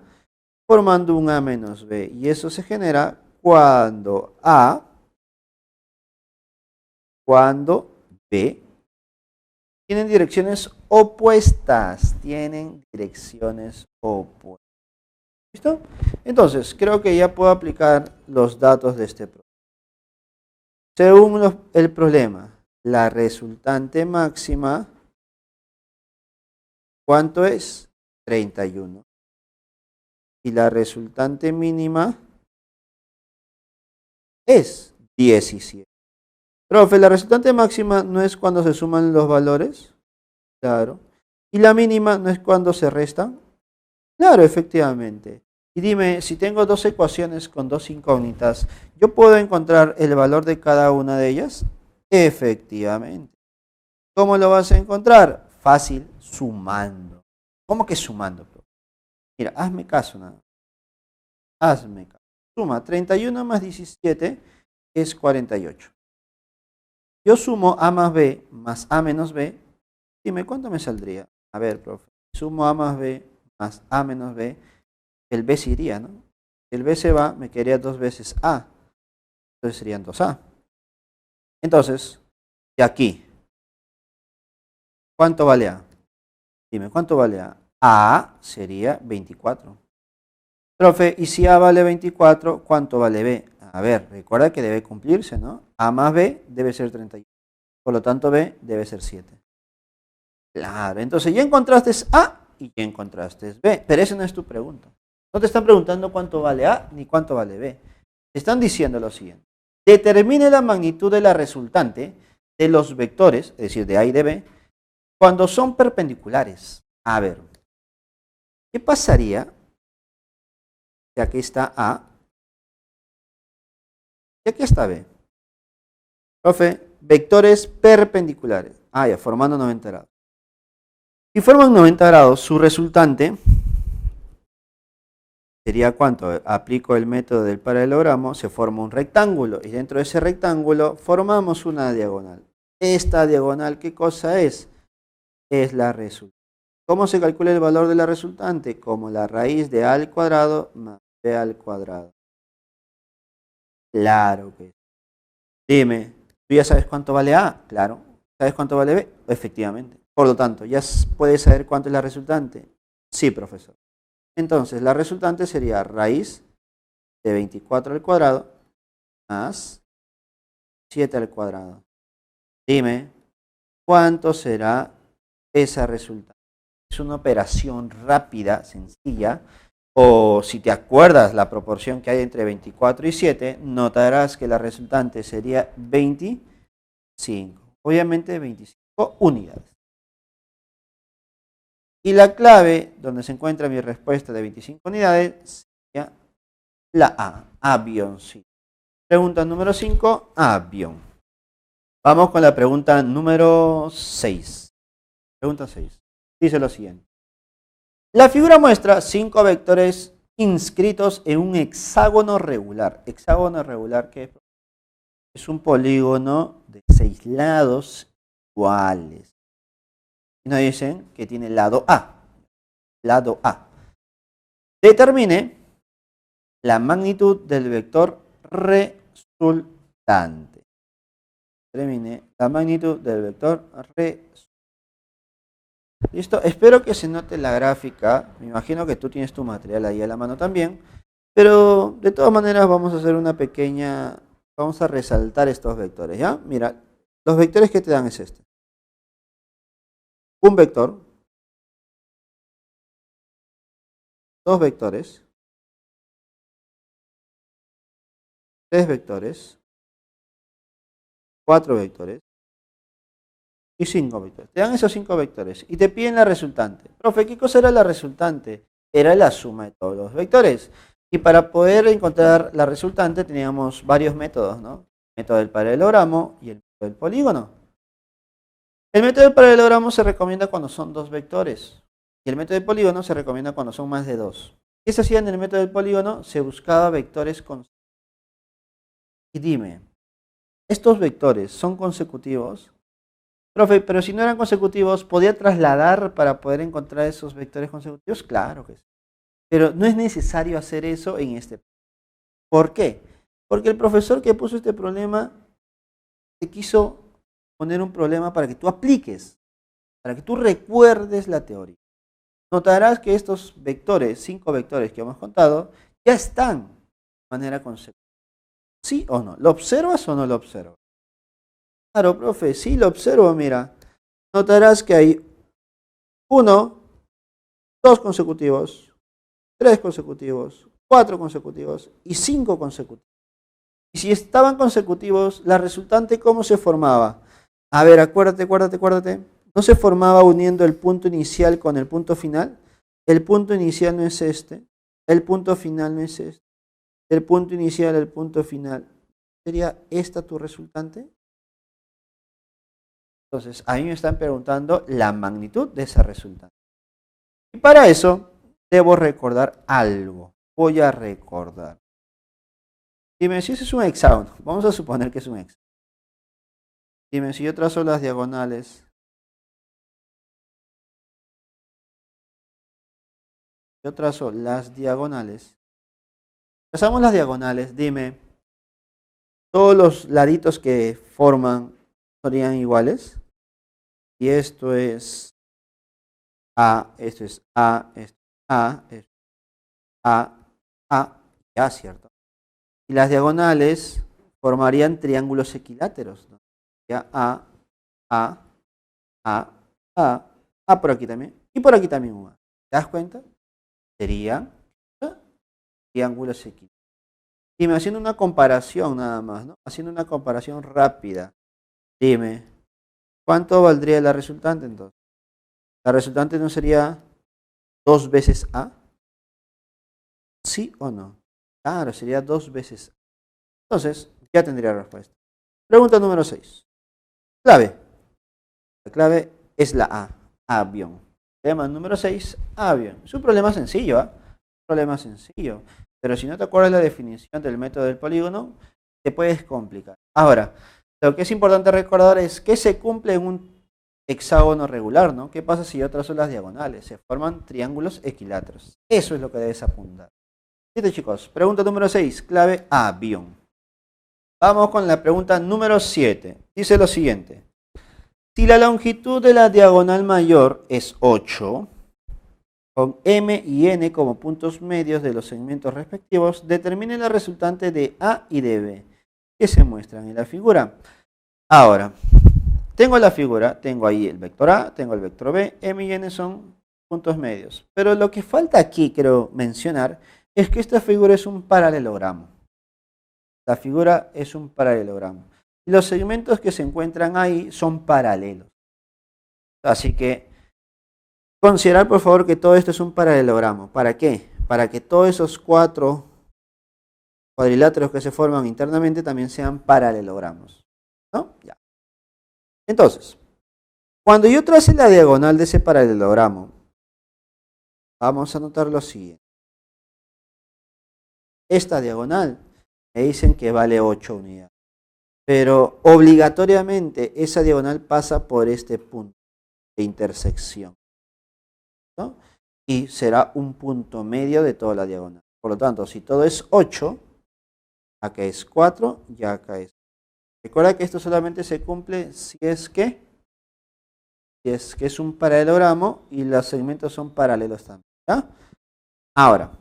Formando un A menos B. Y eso se genera cuando B tienen direcciones opuestas. ¿Listo? Entonces, creo que ya puedo aplicar los datos de este problema. Según el problema, la resultante máxima, ¿cuánto es? 31. Y la resultante mínima es 17. Profe, ¿la resultante máxima no es cuando se suman los valores? Claro. ¿Y la mínima no es cuando se restan? Claro, efectivamente. Y dime, si tengo dos ecuaciones con dos incógnitas, ¿yo puedo encontrar el valor de cada una de ellas? Efectivamente. ¿Cómo lo vas a encontrar? Fácil, sumando. ¿Cómo que sumando? Mira, hazme caso nada. Hazme caso. Suma 31 más 17 es 48. Yo sumo A más B más A menos B. Dime, ¿cuánto me saldría? A ver, profe. Sumo A más B más A menos B. El B se iría, ¿no? El B se va, me quedaría 2 veces A. Entonces serían 2A. Entonces, de aquí, ¿cuánto vale A? Dime, ¿cuánto vale A? A sería 24. Profe, y si A vale 24, ¿cuánto vale B? A ver, recuerda que debe cumplirse, ¿no? A más B debe ser 31. Por lo tanto, B debe ser 7. Claro, entonces ya encontraste A y ya encontraste B. Pero esa no es tu pregunta. No te están preguntando cuánto vale A ni cuánto vale B. Te están diciendo lo siguiente. Determine la magnitud de la resultante de los vectores, es decir, de A y de B, cuando son perpendiculares. A ver, ¿Qué pasaría si aquí está A y aquí está B? Profe, vectores perpendiculares. Ah, ya, formando 90 grados. Si forman 90 grados, su resultante sería ¿cuánto? Aplico el método del paralelogramo, se forma un rectángulo y dentro de ese rectángulo formamos una diagonal. Esta diagonal, ¿qué cosa es? Es la resultante. ¿Cómo se calcula el valor de la resultante? Como la raíz de A al cuadrado más B al cuadrado. Claro que sí. Dime, ¿tú ya sabes cuánto vale A? Claro. ¿Sabes cuánto vale B? Efectivamente. Por lo tanto, ¿ya puedes saber cuánto es la resultante? Sí, profesor. Entonces, la resultante sería raíz de 24 al cuadrado más 7 al cuadrado. Dime, ¿cuánto será esa resultante? Es una operación rápida, sencilla, o si te acuerdas la proporción que hay entre 24 y 7, notarás que la resultante sería 25. Obviamente 25 unidades. Y la clave donde se encuentra mi respuesta de 25 unidades sería la A, avioncito. Pregunta número 5, avión. Vamos con la pregunta número 6. Pregunta 6. Dice lo siguiente. La figura muestra 5 vectores inscritos en un hexágono regular. Hexágono regular, ¿qué es? Es un polígono de 6 lados iguales. Y nos dicen que tiene lado A. Lado A. Determine la magnitud del vector resultante. Determine la magnitud del vector resultante. ¿Listo? Espero que se note la gráfica. Me imagino que tú tienes tu material ahí a la mano también. Pero de todas maneras vamos a hacer una pequeña... Vamos a resaltar estos vectores, ¿ya? Mira, los vectores que te dan es este. Un vector. Dos vectores. Tres vectores. Cuatro vectores. Y 5 vectores. Te dan esos 5 vectores y te piden la resultante. Profe, ¿qué cosa era la resultante? Era la suma de todos los vectores. Y para poder encontrar la resultante teníamos varios métodos, ¿no? El método del paralelogramo y el método del polígono. El método del paralelogramo se recomienda cuando son 2 vectores. Y el método del polígono se recomienda cuando son más de 2. ¿Qué se hacía en el método del polígono? Se buscaba vectores consecutivos. Y dime, ¿estos vectores son consecutivos? Profe, pero si no eran consecutivos, ¿podía trasladar para poder encontrar esos vectores consecutivos? Claro que sí. Pero no es necesario hacer eso en este. ¿Por qué? Porque el profesor que puso este problema te quiso poner un problema para que tú apliques, para que tú recuerdes la teoría. Notarás que estos vectores, 5 vectores que hemos contado, ya están de manera consecutiva. ¿Sí o no? ¿Lo observas o no lo observas? Claro, profe, sí lo observo, mira. Notarás que hay 1, 2 consecutivos, 3 consecutivos, 4 consecutivos y 5 consecutivos. Y si estaban consecutivos, la resultante, ¿cómo se formaba? A ver, acuérdate. ¿No se formaba uniendo el punto inicial con el punto final? El punto inicial no es este. El punto final no es este. El punto inicial, el punto final. ¿Sería esta tu resultante? Entonces, a mí me están preguntando la magnitud de esa resultante. Y para eso, debo recordar algo. Voy a recordar. Dime si ese es un hexágono. Vamos a suponer que es un hexágono. Dime si yo trazo las diagonales. Yo trazo las diagonales. Trazamos las diagonales. Dime, ¿todos los laditos que forman serían iguales? Y esto es A, esto es A, esto es A, esto es A, ya, ¿cierto? Y las diagonales formarían triángulos equiláteros, ¿no? Ya A, A, A, A por aquí también, y por aquí también un A. ¿Te das cuenta? Serían triángulos equiláteros. Dime, haciendo una comparación nada más, ¿no? Haciendo una comparación rápida. Dime, ¿cuánto valdría la resultante entonces? La resultante no sería 2 veces A? ¿Sí o no? Claro, sería 2 veces A. Entonces, ya tendría respuesta. Pregunta número 6. Clave. La clave es la A, avión. Problema número 6, avión. Es un problema sencillo, ¿ah? Problema sencillo. Pero si no te acuerdas la definición del método del polígono, te puedes complicar. Ahora, lo que es importante recordar es que se cumple en un hexágono regular, ¿no? ¿Qué pasa si yo trazo las diagonales? Se forman triángulos equiláteros. Eso es lo que debes apuntar. Listo, chicos. Pregunta número 6, clave avión. Vamos con la pregunta número 7. Dice lo siguiente. Si la longitud de la diagonal mayor es 8, con M y N como puntos medios de los segmentos respectivos, determine la resultante de A y de B, que se muestran en la figura. Ahora, tengo la figura, tengo ahí el vector A, tengo el vector B, M y N son puntos medios. Pero lo que falta aquí, quiero mencionar, es que esta figura es un paralelogramo. La figura es un paralelogramo. Y los segmentos que se encuentran ahí son paralelos. Así que considerar por favor que todo esto es un paralelogramo. ¿Para qué? Para que todos esos 4 cuadriláteros que se forman internamente también sean paralelogramos. ¿No? Ya. Entonces, cuando yo trace la diagonal de ese paralelogramo, vamos a notar lo siguiente. Esta diagonal me dicen que vale 8 unidades. Pero obligatoriamente esa diagonal pasa por este punto de intersección, ¿no? Y será un punto medio de toda la diagonal. Por lo tanto, si todo es 8, acá es 4 y acá es. Recuerda que esto solamente se cumple si es que es un paralelogramo y los segmentos son paralelos también, ¿ya? Ahora,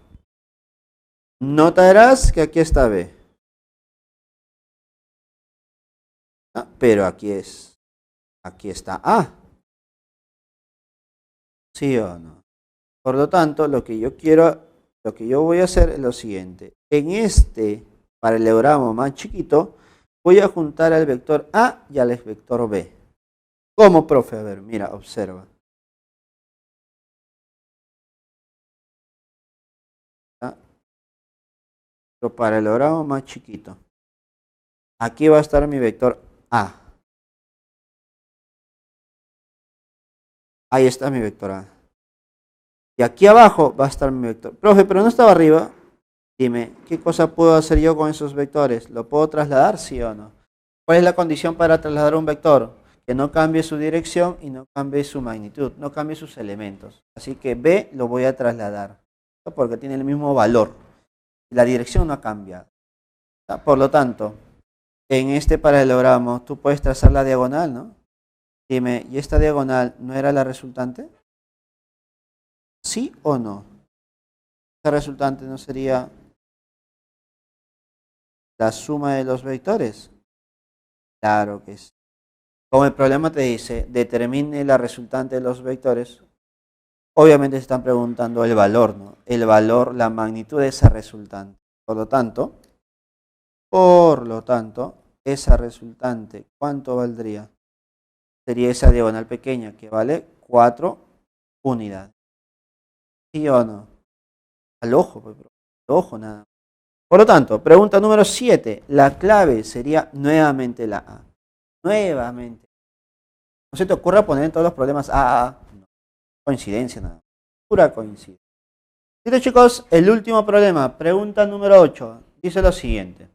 notarás que aquí está B. Pero aquí está A. ¿Sí o no? Por lo tanto, lo que yo voy a hacer es lo siguiente. En este paralelogramo más chiquito, voy a juntar al vector A y al vector B. ¿Cómo, profe? A ver, mira, observa. Lo paralelogramo más chiquito. Aquí va a estar mi vector A. Ahí está mi vector A. Y aquí abajo va a estar mi vector. Profe, pero no estaba arriba. Dime, ¿qué cosa puedo hacer yo con esos vectores? ¿Lo puedo trasladar, sí o no? ¿Cuál es la condición para trasladar un vector? Que no cambie su dirección y no cambie su magnitud, no cambie sus elementos. Así que B lo voy a trasladar, ¿no? Porque tiene el mismo valor. La dirección no ha cambiado. Por lo tanto, en este paralelogramo tú puedes trazar la diagonal, ¿no? Dime, ¿y esta diagonal no era la resultante? ¿Sí o no? Esta resultante no sería la suma de los vectores. Claro que sí. Como el problema te dice, determine la resultante de los vectores, obviamente se están preguntando el valor, ¿no? El valor, la magnitud de esa resultante. Por lo tanto, esa resultante, ¿cuánto valdría? Sería esa diagonal pequeña que vale 4 unidades. ¿Sí o no? Al ojo, pues, al ojo nada. Por lo tanto, pregunta número 7. La clave sería nuevamente la A. Nuevamente. No se te ocurra poner en todos los problemas A. No. Coincidencia nada. Pura coincidencia. Listo, chicos, el último problema. Pregunta número 8. Dice lo siguiente.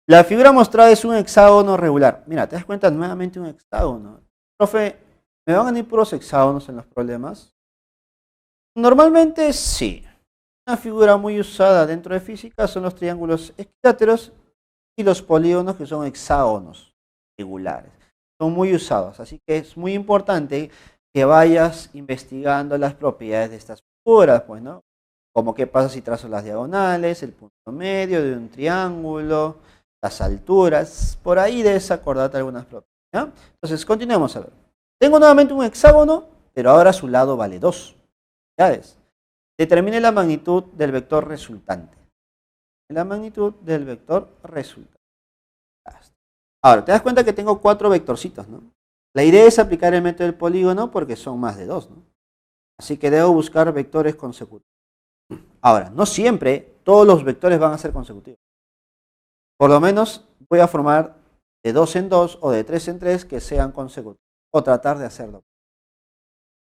La figura mostrada es un hexágono regular. Mira, ¿te das cuenta? Nuevamente un hexágono. Profe, ¿me van a venir puros hexágonos en los problemas? Normalmente sí. Una figura muy usada dentro de física son los triángulos equiláteros y los polígonos que son hexágonos regulares. Son muy usados, así que es muy importante que vayas investigando las propiedades de estas figuras, pues, ¿no? Como qué pasa si trazo las diagonales, el punto medio de un triángulo, las alturas, por ahí debes acordarte algunas propiedades, ¿ya? Entonces, continuemos a ver. Tengo nuevamente un hexágono, pero ahora su lado vale 2. ¿Ya ves? Determine la magnitud del vector resultante. La magnitud del vector resultante. Ahora, te das cuenta que tengo 4 vectorcitos, ¿no? La idea es aplicar el método del polígono porque son más de 2, ¿no? Así que debo buscar vectores consecutivos. Ahora, no siempre todos los vectores van a ser consecutivos. Por lo menos voy a formar de 2 en 2 o de 3 en 3 que sean consecutivos. O tratar de hacerlo.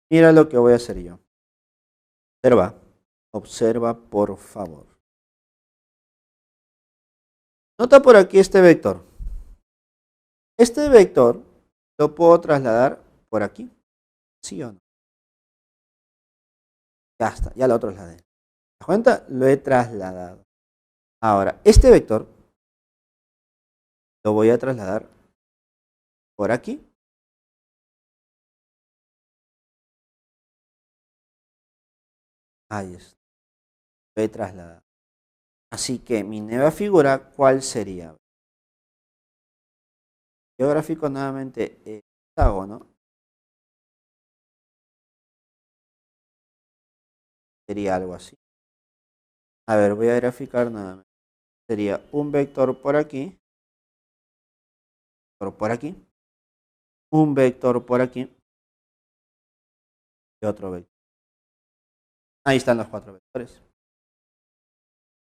Mira lo que voy a hacer yo. Observa. Observa, por favor. Nota por aquí este vector. Este vector lo puedo trasladar por aquí. ¿Sí o no? Ya está, ya lo trasladé. ¿Te das cuenta? Lo he trasladado. Ahora, este vector lo voy a trasladar por aquí. Ahí está. Lo he trasladado. Así que mi nueva figura, ¿cuál sería? Geográfico nuevamente hexágono. Sería algo así. A ver, voy a graficar nuevamente. Sería un vector por aquí. Por aquí. Un vector por aquí. Y otro vector. Ahí están los 4 vectores.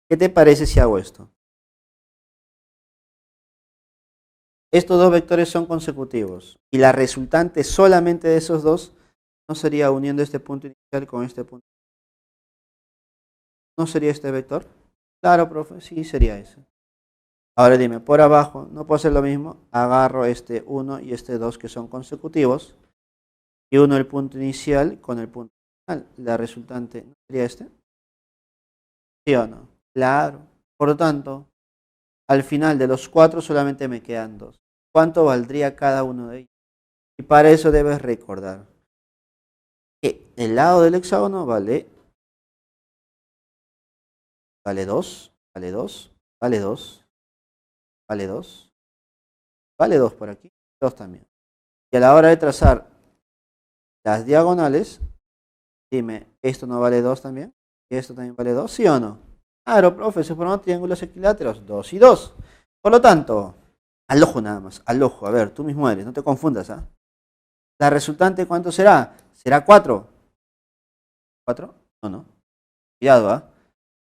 ¿Qué te parece si hago esto? Estos 2 vectores son consecutivos. Y la resultante solamente de esos 2 no sería uniendo este punto inicial con este punto. ¿No sería este vector? Claro, profe, sí sería ese. Ahora dime, por abajo, ¿no puedo hacer lo mismo? Agarro este 1 y este 2 que son consecutivos. Y uno el punto inicial con el punto final. La resultante, ¿no sería este? ¿Sí o no? Claro. Por lo tanto, al final de los 4 solamente me quedan 2. ¿Cuánto valdría cada uno de ellos? Y para eso debes recordar que el lado del hexágono vale 2, vale 2, vale 2, vale 2, vale 2 por aquí, 2 también. Y a la hora de trazar las diagonales, dime, ¿esto no vale 2 también? ¿Y esto también vale 2? ¿Sí o no? Claro, profe, se forman triángulos equiláteros, 2 y 2. Por lo tanto, al ojo nada más, al ojo. A ver, tú mismo eres, no te confundas. ¿Ah? ¿La resultante cuánto será? ¿Será 4? ¿4? No, no. Cuidado, ¿ah?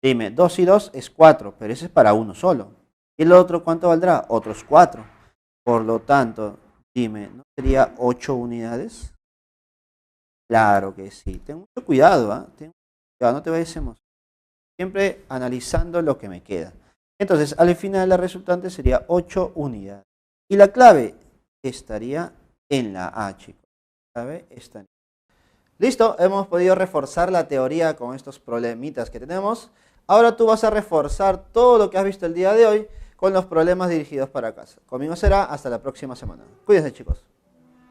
Dime, 2 y 2 es 4, pero ese es para uno solo. ¿Y el otro cuánto valdrá? Otros 4. Por lo tanto, dime, ¿no sería 8 unidades? Claro que sí. Ten mucho cuidado, ¿ah? Ten cuidado, no te vayas a emocionar. Siempre analizando lo que me queda. Entonces, al final la resultante sería 8 unidades. Y la clave estaría en la A, chicos. La clave está en... Listo, hemos podido reforzar la teoría con estos problemitas que tenemos. Ahora tú vas a reforzar todo lo que has visto el día de hoy con los problemas dirigidos para casa. Conmigo será hasta la próxima semana. Cuídense, chicos.